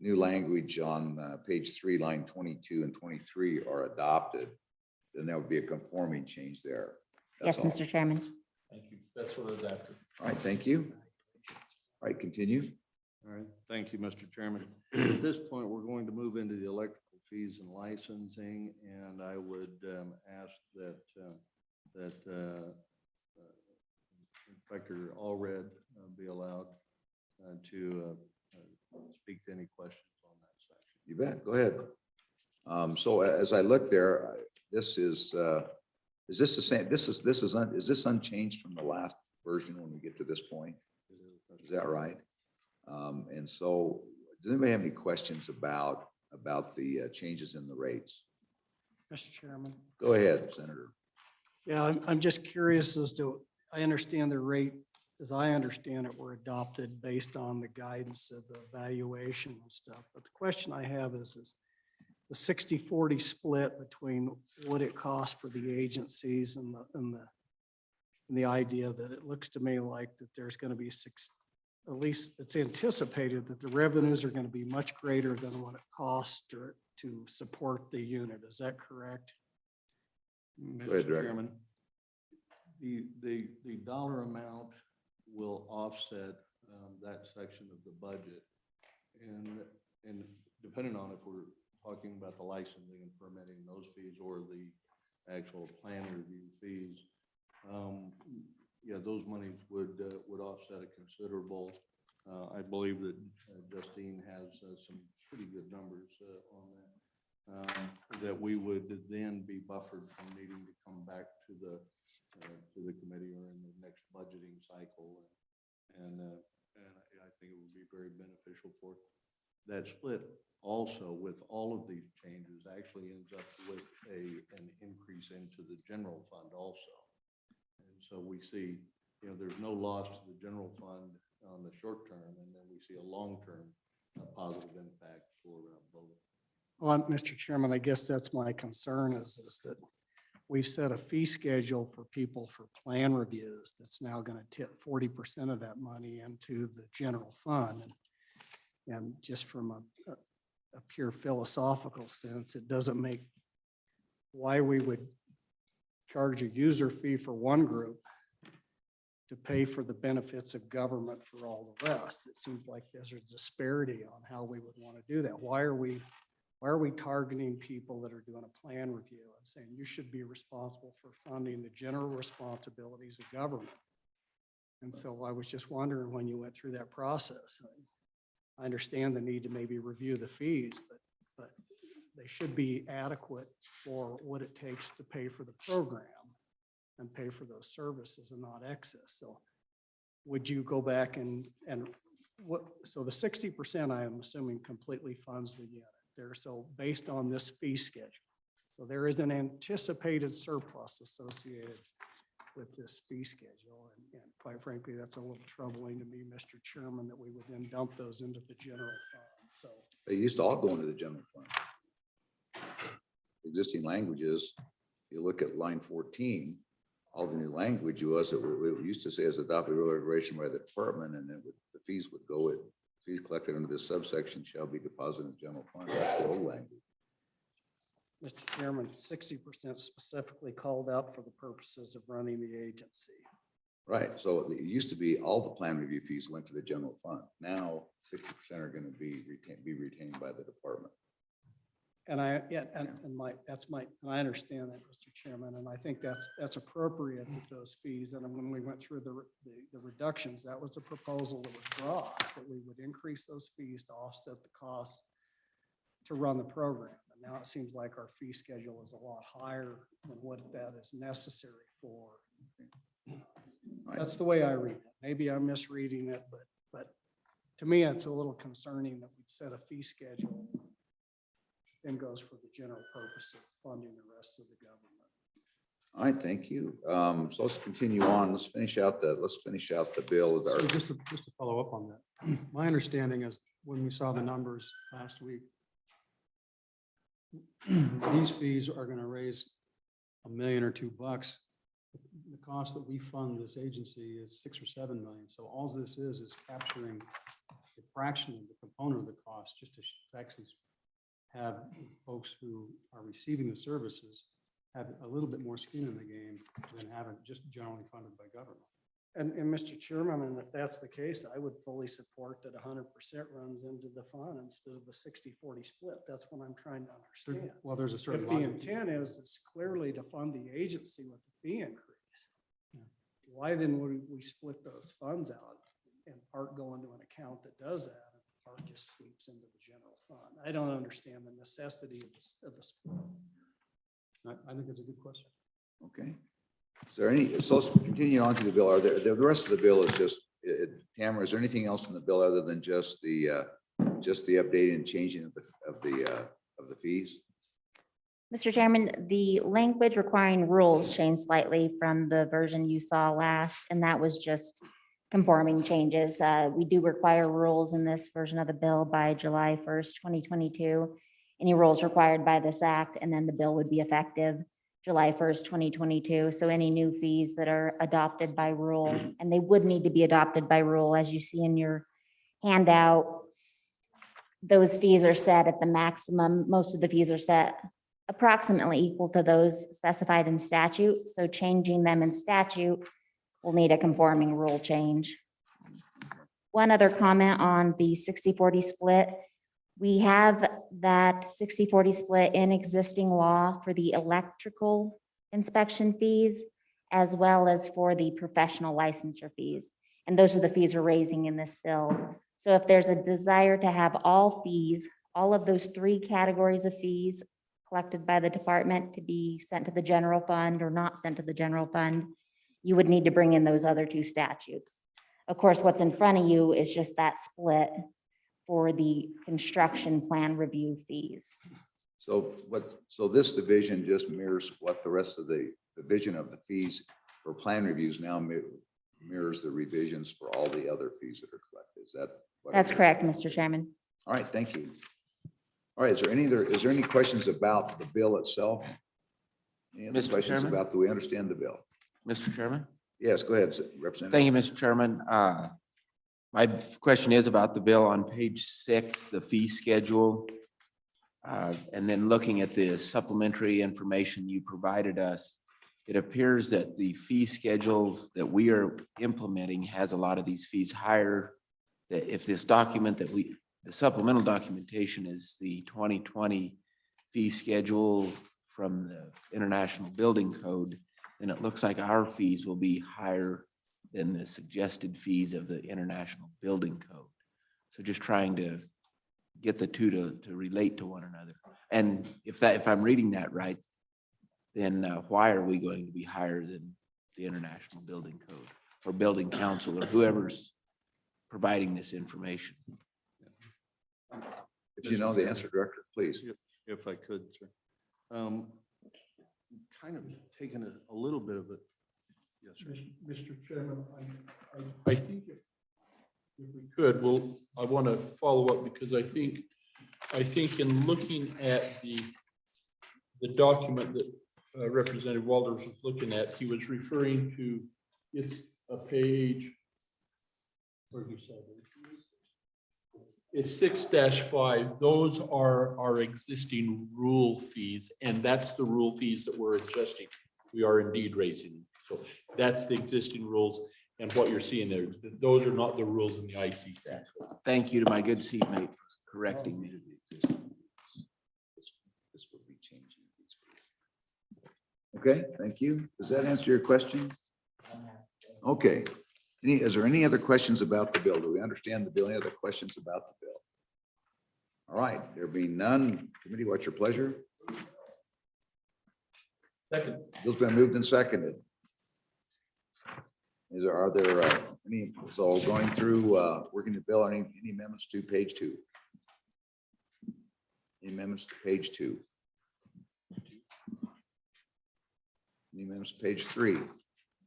new language on page 3, line 22 and 23 are adopted, then there would be a conforming change there. That's Yes, Mr. Chairman. Thank you. That's what I was after. All right, thank you. All right, continue. All right, thank you, Mr. Chairman. At this point, we're going to move into the electrical fees and licensing, and I would ask that Inspector Allred be allowed to speak to any questions on that section. You bet, go ahead. So as I look there, this is this the same, is this unchanged from the last version when we get to this point? Is that right? And so, does anybody have any questions about the changes in the rates? Mr. Chairman. Go ahead, Senator. Yeah, I'm just curious as to, I understand the rate, as I understand it, were adopted based on the guidance of the valuation and stuff. But the question I have is the 60-40 split between what it costs for the agencies and the idea that it looks to me like that there's going to be at least it's anticipated that the revenues are going to be much greater than what it costs to support the unit. Is that correct? Mr. Chairman, the dollar amount will offset that section of the budget, and depending on if we're talking about the licensing and permitting those fees or the actual plan review fees, yeah, those monies would offset a considerable. I believe that Justine has some pretty good numbers on that. That we would then be buffered from needing to come back to the committee or in the next budgeting cycle, and I think it would be very beneficial for that split. Also, with all of these changes, actually ends up with an increase into the general fund also. So we see, there's no loss to the general fund on the short term, and then we see a long-term positive impact for both. Well, Mr. Chairman, I guess that's my concern is that we've set a fee schedule for people for plan reviews that's now going to tip 40% of that money into the general fund. And just from a pure philosophical sense, it doesn't make why we would charge a user fee for one group to pay for the benefits of government for all the rest. It seems like there's a disparity on how we would want to do that. Why are we targeting people that are doing a plan review and saying you should be responsible for funding the general responsibilities of government? And so I was just wondering when you went through that process, I understand the need to maybe review the fees, but they should be adequate for what it takes to pay for the program and pay for those services and not excess. So would you go back and what, so the 60% I am assuming completely funds the unit there. So based on this fee schedule, so there is an anticipated surplus associated with this fee schedule. And quite frankly, that's a little troubling to me, Mr. Chairman, that we would then dump those into the general fund. So They used to all go into the general fund. Existing languages, you look at line 14, all the new language was, it used to say as adopted regulation by the department, and then the fees would go, fees collected under this subsection shall be deposited in the general fund. That's the old language. Mr. Chairman, 60% specifically called out for the purposes of running the agency. Right, so it used to be all the plan review fees went to the general fund. Now 60% are going to be retained by the department. And I understand that, Mr. Chairman, and I think that's appropriate with those fees. And when we went through the reductions, that was a proposal that was brought, that we would increase those fees to offset the cost to run the program. And now it seems like our fee schedule is a lot higher than what that is necessary for. That's the way I read it. Maybe I'm misreading it, but to me, it's a little concerning that we set a fee schedule then goes for the general purpose of funding the rest of the government. All right, thank you. So let's continue on. Let's finish out the bill with our. So just to follow up on that, my understanding is when we saw the numbers last week, these fees are going to raise $1 million or $2 million. The cost that we fund this agency is $6 or $7 million. So all this is capturing a fraction of the component of the cost just to actually have folks who are receiving the services have a little bit more skin in the game than having just generally funded by government. And Mr. Chairman, and if that's the case, I would fully support that 100% runs into the fund instead of the 60-40 split. That's what I'm trying to understand. Well, there's a certain If the logic. intent is it's clearly to fund the agency with the fee increase, why then would we split those funds out and part go into an account that does that and part just sweeps into the general fund? I don't understand the necessity of the split. I think it's a good question. Okay. Is there any, so let's continue on to the bill. Are there, the rest of the bill is just, Tamara, is there anything else in the bill other than just the updating and changing of the fees? Mr. Chairman, the language requiring rules changed slightly from the version you saw last, and that was just conforming changes. We do require rules in this version of the bill by July 1st, 2022. Any rules required by this act, and then the bill would be effective July 1st, 2022. So any new fees that are adopted by rule, and they would need to be adopted by rule, as you see in your handout, those fees are set at the maximum. Most of the fees are set approximately equal to those specified in statute. So changing them in statute will need a conforming rule change. One other comment on the 60-40 split. We have that 60-40 split in existing law for the electrical inspection fees, as well as for the professional licensure fees. And those are the fees we're raising in this bill. So if there's a desire to have all fees, all of those three categories of fees collected by the department to be sent to the general fund or not sent to the general fund, you would need to bring in those other two statutes. Of course, what's in front of you is just that split for the construction plan review fees. So this division just mirrors what the rest of the division of the fees for plan reviews now mirrors the revisions for all the other fees that are collected. Is that what? That's correct, Mr. Chairman. All right, thank you. All right, is there any questions about the bill itself? Any other Mr. questions Chairman? about, do we understand the bill? Mr. Chairman? Yes, go ahead, Representative. Thank you, Mr. Chairman. My question is about the bill on page 6, the fee schedule. And then looking at the supplementary information you provided us, it appears that the fee schedule that we are implementing has a lot of these fees higher. That if this document the supplemental documentation is the 2020 fee schedule from the International Building Code, then it looks like our fees will be higher than the suggested fees of the International Building Code. So just trying to get the two to relate to one another. And if I'm reading that right, then why are we going to be higher than the International Building Code or Building Council or whoever's providing this information? If you know the answer, Director, please. If I could, sir. Kind of taking a little bit of it. Yes, sir. Mr. Chairman, I think if we could, I want to follow up because I think in looking at the document that Representative Walters was looking at, he was referring to, it's a page, where you said it's 6-5. Those are our existing rule fees, and that's the rule fees that we're adjusting. We are indeed raising them. So that's the existing rules, and what you're seeing there, those are not the rules in the ICC. Thank you to my good seatmate for correcting me. Okay, thank you. Does that answer your question? Okay. Is there any other questions about the bill? Do we understand the bill? Any other questions about the bill? All right, there being none, committee, what's your pleasure? Second. Bill's been moved and seconded. Are there any, so going through, working the bill, any amendments to page 2? Any amendments to page 2? Any amendments to page 3?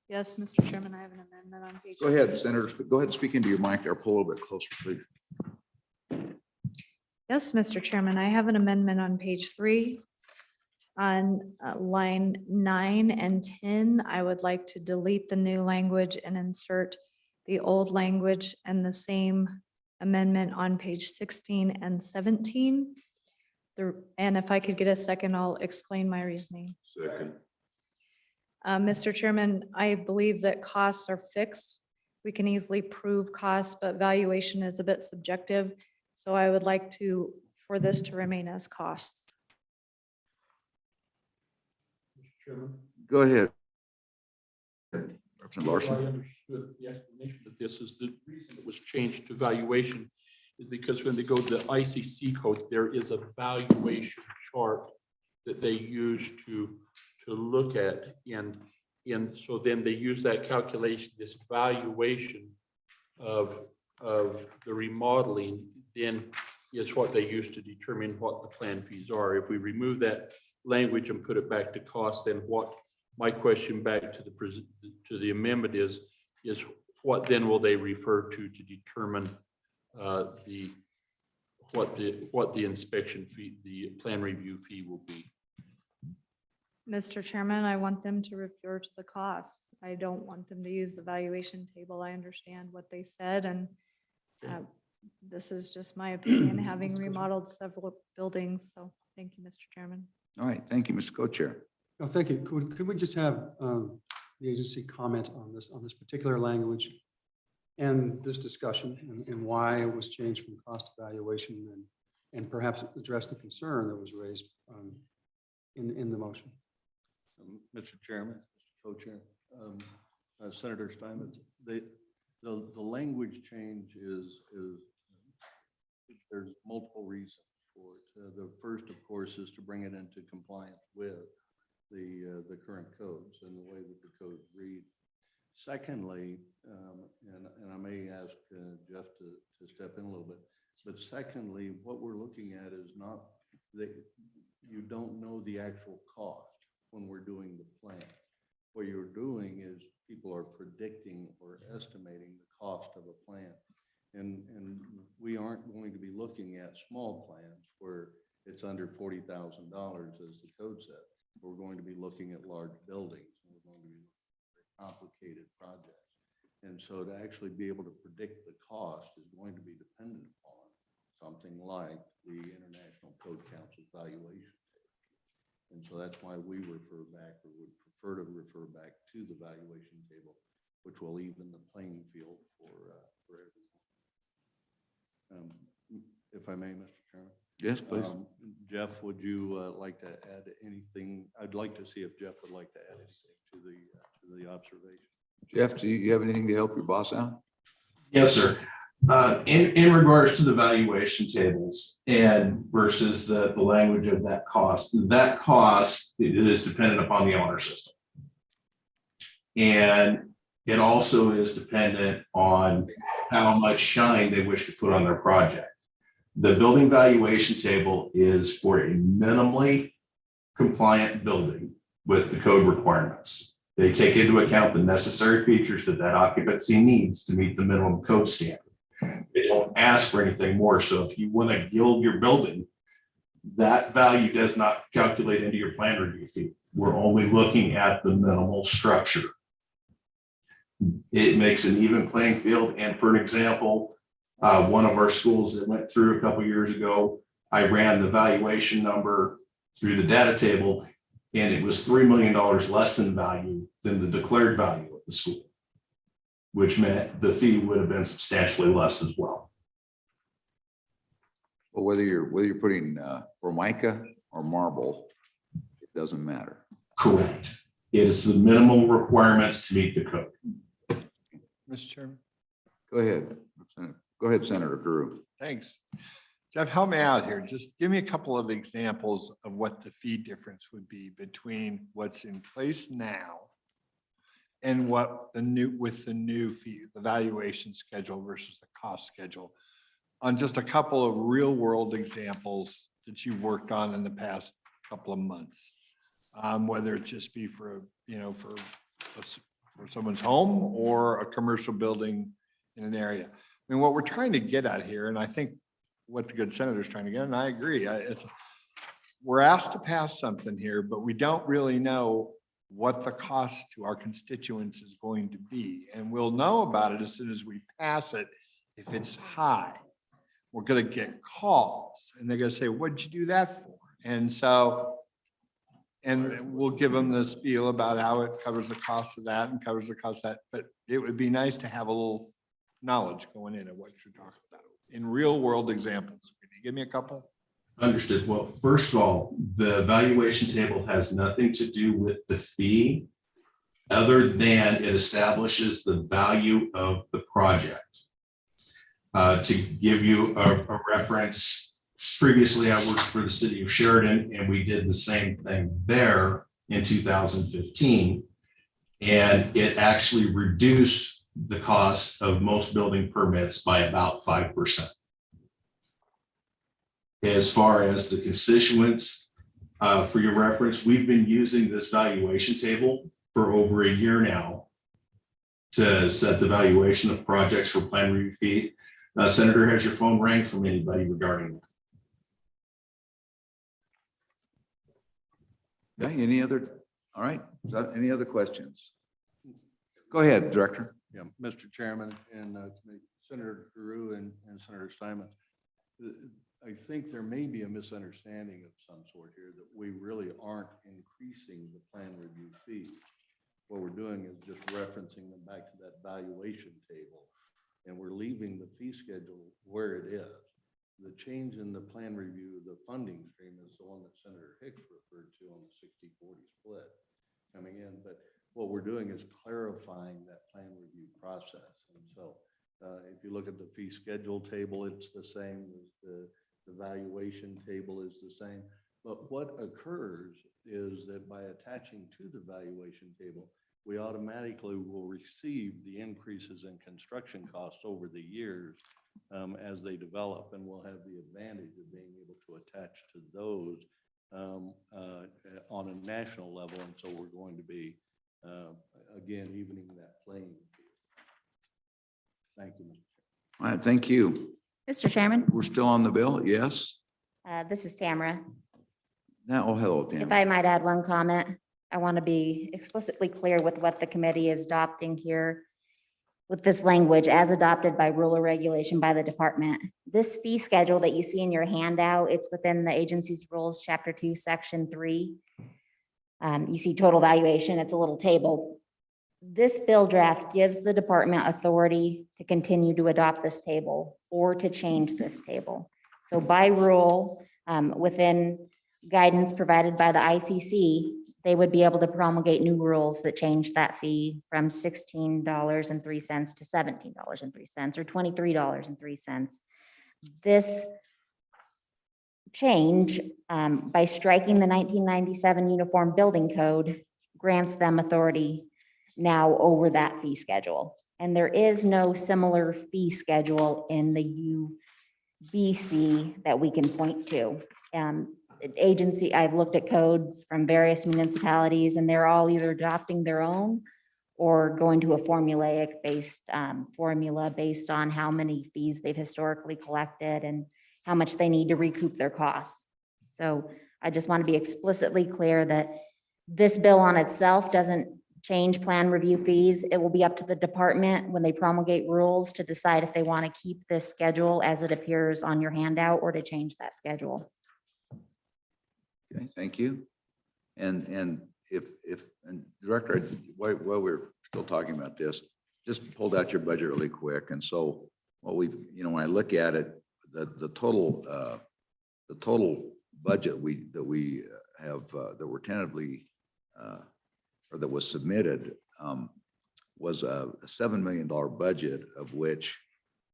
Yes, Mr. Chairman, I have an amendment on page. Go ahead, Senator. Go ahead and speak into your mic there. Pull a little bit closer, please. Yes, Mr. Chairman, I have an amendment on page 3. On line 9 and 10, I would like to delete the new language and insert the old language, and the same amendment on page 16 and 17. And if I could get a second, I'll explain my reasoning. Second. Mr. Chairman, I believe that costs are fixed. We can easily prove costs, but valuation is a bit subjective. So I would like for this to remain as costs. Mr. Chairman. Go ahead. Representative I Larson. understood the explanation of this is the reason it was changed to valuation is because when they go to the ICC code, there is a valuation chart that they use to look at, and so then they use that calculation, this valuation of the remodeling, then is what they use to determine what the plan fees are. If we remove that language and put it back to cost, then what my question back to the amendment is what then will they refer to determine what the inspection fee, the plan review fee will be? Mr. Chairman, I want them to refer to the costs. I don't want them to use the valuation table. I understand what they said, and this is just my opinion, having remodeled several buildings. So thank you, Mr. Chairman. All right, thank you, Mr. Co-Chair. No, thank you. Could we just have the agency comment on this particular language and this discussion and why it was changed from cost evaluation and perhaps address the concern that was raised in the motion? Mr. Chairman, Mr. Co-Chair, Senator Steinmetz, the language change is there's multiple reasons for it. The first, of course, is to bring it into compliance with the current codes and the way that the codes read. Secondly, and I may ask Jeff to step in a little bit, but secondly, what we're looking at is not that you don't know the actual cost when we're doing the plan. What you're doing is people are predicting or estimating the cost of a plan. And we aren't going to be looking at small plans where it's under $40,000 as the code says. We're going to be looking at large buildings. We're going to be looking at complicated projects. And so to actually be able to predict the cost is going to be dependent upon something like the International Code Council's valuation. And so that's why we refer back, or would prefer to refer back to the valuation table, which will even the playing field for everyone. If I may, Mr. Chairman. Yes, please. Jeff, would you like to add anything? I'd like to see if Jeff would like to add anything to the observation. Jeff, do you have anything to help your boss out? Yes, sir. In regards to the valuation tables and versus the language of that cost it is dependent upon the honor system. And it also is dependent on how much shine they wish to put on their project. The building valuation table is for a minimally compliant building with the code requirements. They take into account the necessary features that occupancy needs to meet the minimum code standard. They don't ask for anything more. So if you want to gild your building, that value does not calculate into your plan review fee. We're only looking at the minimal structure. It makes an even playing field. And for an example, one of our schools that went through a couple years ago, I ran the valuation number through the data table, and it was $3 million less in value than the declared value of the school, which meant the fee would have been substantially less as well. Well, whether you're putting Formica or marble, it doesn't matter. Correct. It is the minimal requirements to meet the code. Mr. Chairman. Go ahead. Go ahead, Senator Drew. Thanks. Jeff, help me out here. Just give me a couple of examples of what the fee difference would be between what's in place now and what the new fee, the valuation schedule versus the cost schedule, on just a couple of real world examples that you've worked on in the past couple of months. Whether it just be for someone's home or a commercial building in an area. I mean, what we're trying to get at here, and I think what the good senator's trying to get, and I agree, we're asked to pass something here, but we don't really know what the cost to our constituents is going to be. And we'll know about it as soon as we pass it. If it's high, we're going to get calls and they're going to say, what'd you do that for? And so, and we'll give them the spiel about how it covers the cost of that and covers the cost of that. But it would be nice to have a little knowledge going in of what you're talking about in real world examples. Can you give me a couple? Understood. Well, first of all, the valuation table has nothing to do with the fee other than it establishes the value of the project. To give you a reference, previously I worked for the city of Sheridan and we did the same thing there in 2015. And it actually reduced the cost of most building permits by about 5%. As far as the constituents, for your reference, we've been using this valuation table for over a year now to set the valuation of projects for plan review fee. Senator, has your phone rang from anybody regarding that? Okay, any other, all right, any other questions? Go ahead, Director. Yeah, Mr. Chairman and Senator Drew and Senator Simon, I think there may be a misunderstanding of some sort here that we really aren't increasing the plan review fees. What we're doing is just referencing them back to that valuation table, and we're leaving the fee schedule where it is. The change in the plan review, the funding stream is the one that Senator Hicks referred to on the 60-40 split coming in, but what we're doing is clarifying that plan review process. And so if you look at the fee schedule table, it's the same as the valuation table is the same. But what occurs is that by attaching to the valuation table, we automatically will receive the increases in construction costs over the years as they develop, and we'll have the advantage of being able to attach to those on a national level. And so we're going to be again, evening that playing field. Thank you, Mr. Chairman. All right, thank you. Mr. Chairman, We're still on the bill, yes? This is Tamara. Now, oh, hello, If Tam. I might add one comment, I want to be explicitly clear with what the committee is adopting here with this language as adopted by rule or regulation by the department. This fee schedule that you see in your handout, it's within the agency's rules, chapter 2, section 3. You see total valuation, it's a little table. This bill draft gives the department authority to continue to adopt this table or to change this table. So by rule, within guidance provided by the ICC, they would be able to promulgate new rules that change that fee from $16.03 to $17.03 or $23.03. This change, by striking the 1997 Uniform Building Code, grants them authority now over that fee schedule. And there is no similar fee schedule in the UBC that we can point to. Agency, I've looked at codes from various municipalities and they're all either adopting their own or going to a formulaic based formula based on how many fees they've historically collected and how much they need to recoup their costs. So I just want to be explicitly clear that this bill on itself doesn't change plan review fees. It will be up to the department when they promulgate rules to decide if they want to keep this schedule as it appears on your handout or to change that schedule. Okay, thank you. And and Director, while we're still talking about this, just pulled out your budget really quick. And so what we've, when I look at it, the total budget that we have, that were tentatively, or that was submitted, was a $7 million budget, of which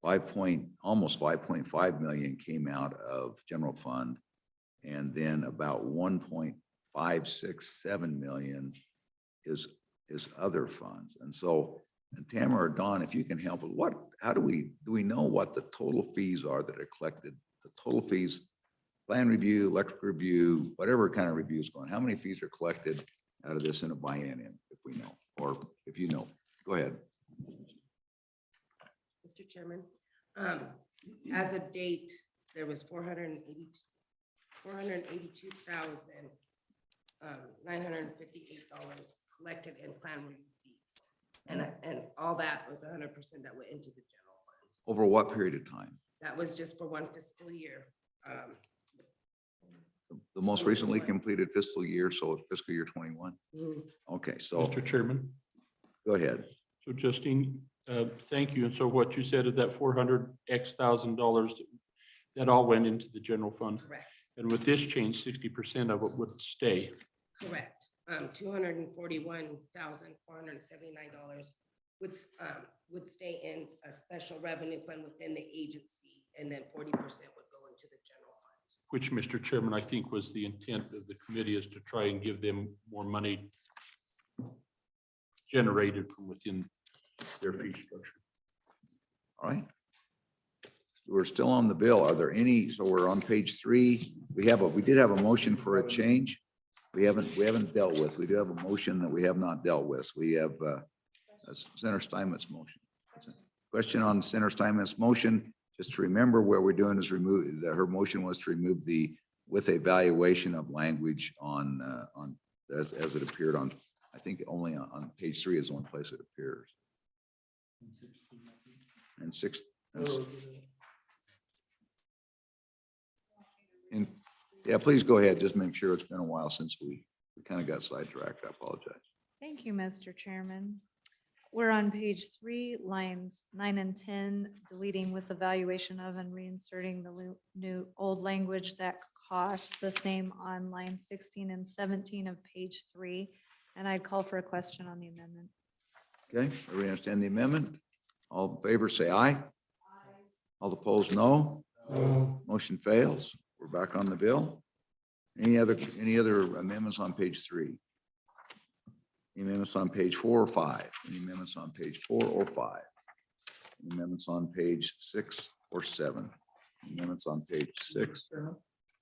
almost 5.5 million came out of general fund. And then about 1.567 million is other funds. And so, and Tamara or Dawn, if you can help with how do we know what the total fees are that are collected? The total fees, plan review, electric review, whatever kind of review is going, how many fees are collected out of this in a biennium, if we know, or if you know? Go ahead. Mr. Chairman, as of date, there was $482,958 collected in plan review fees. And all that was 100% that went into the general fund. Over what period of time? That was just for one fiscal year. The most recently completed fiscal year, so fiscal year 21? Okay, so. Mr. Chairman. Go ahead. So Justine, thank you. And so what you said is that $400,000 that all went into the general fund. Correct. And with this change, 60% of it would stay. Correct. $241,479 would stay in a special revenue fund within the agency, and then 40% would go into the general fund. Which, Mr. Chairman, I think was the intent of the committee, is to try and give them more money generated from within their fee structure. All right. We're still on the bill. Are there any, so we're on page 3. We did have a motion for a change. We haven't dealt with. We do have a motion that we have not dealt with. We have Senator Steinmetz motion. Question on Senator Steinmetz motion. Just to remember, what we're doing is her motion was to remove the with a valuation of language on as it appeared on, I think only on page 3 is the one place it appears. And 6. And yeah, please go ahead. Just make sure. It's been a while since we kind of got sidetracked. I apologize. Thank you, Mr. Chairman. We're on page 3, lines 9 and 10, deleting with evaluation of and reinserting the new old language that costs the same on line 16 and 17 of page 3. And I'd call for a question on the amendment. Okay, everybody understand the amendment? All in favor, say aye. Aye. All opposed, no. Motion fails. We're back on the bill. Any other amendments on page 3? Any amendments on page 4 or 5? Any amendments on page 4 or 5? Any amendments on page 6 or 7? Any amendments on page 6?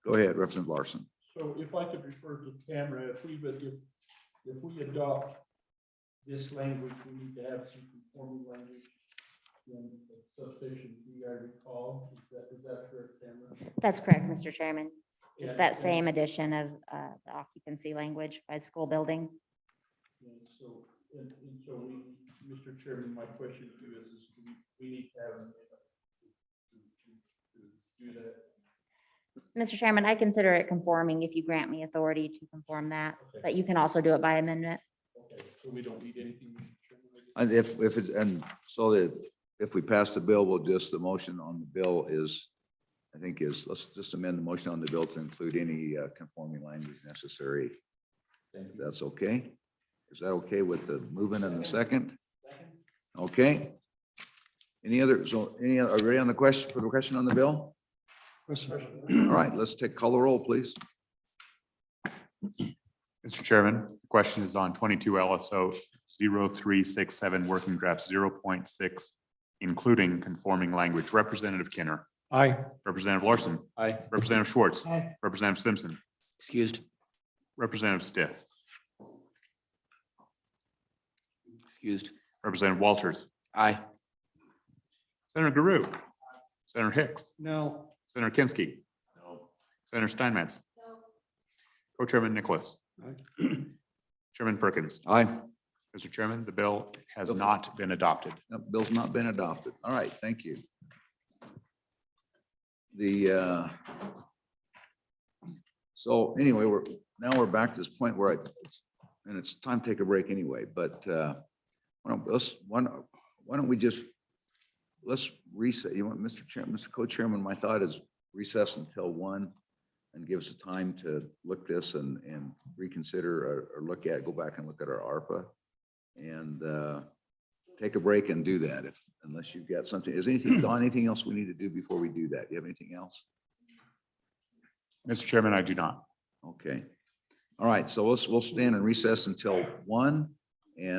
Go ahead, Representative Larson. So if I could refer to Tamara, if we adopt this language, we need to have some conforming language Subsection B, I recall, is that correct, Tamara? That's correct, Mr. Chairman. Just And- that same addition of the occupancy language by the school building. And so, and so we, Mr. Chairman, my question to you is we need to have to do that. Mr. Chairman, I consider it conforming if you grant me authority to conform that, Okay. but you can also do it by amendment. Okay, so we don't need anything, Mr. Chairman? And if it, and so that if we pass the bill, we'll just, the motion on the bill is, I think is, let's just amend the motion on the bill to include any conforming language necessary. If that's okay. Is that okay with the movement in the second? Okay. Any other, so any, are we ready on the question, for the question on the bill? All right, let's call the roll, please. Mr. Chairman, the question is on 22 LSO 0367 working draft 0.6, including conforming language. Representative Kinner. Aye. Representative Larson. Aye. Representative Schwartz. Aye. Representative Simpson. Excused. Representative Stith. Excused. Representative Walters. Aye. Senator Guru. Senator Hicks. No. Senator Kinsky. No. Senator Steinmetz. Co-Chairman Nicholas. Chairman Perkins. Aye. Mr. Chairman, the bill has not been adopted. No, bill's not been adopted. All right, thank you. The, so anyway, we're back to this point where and it's time to take a break anyway, but why don't we just, let's reset. You want, Mr. Chairman, Mr. Co-Chairman, my thought is recess until 1 and give us time to look this and reconsider or look at, go back and look at our ARPA and take a break and do that unless you've got something. Is anything, Don, anything else we need to do before we do that? Do you have anything else? Mr. Chairman, I do not. Okay. All right, so we'll stand and recess until 1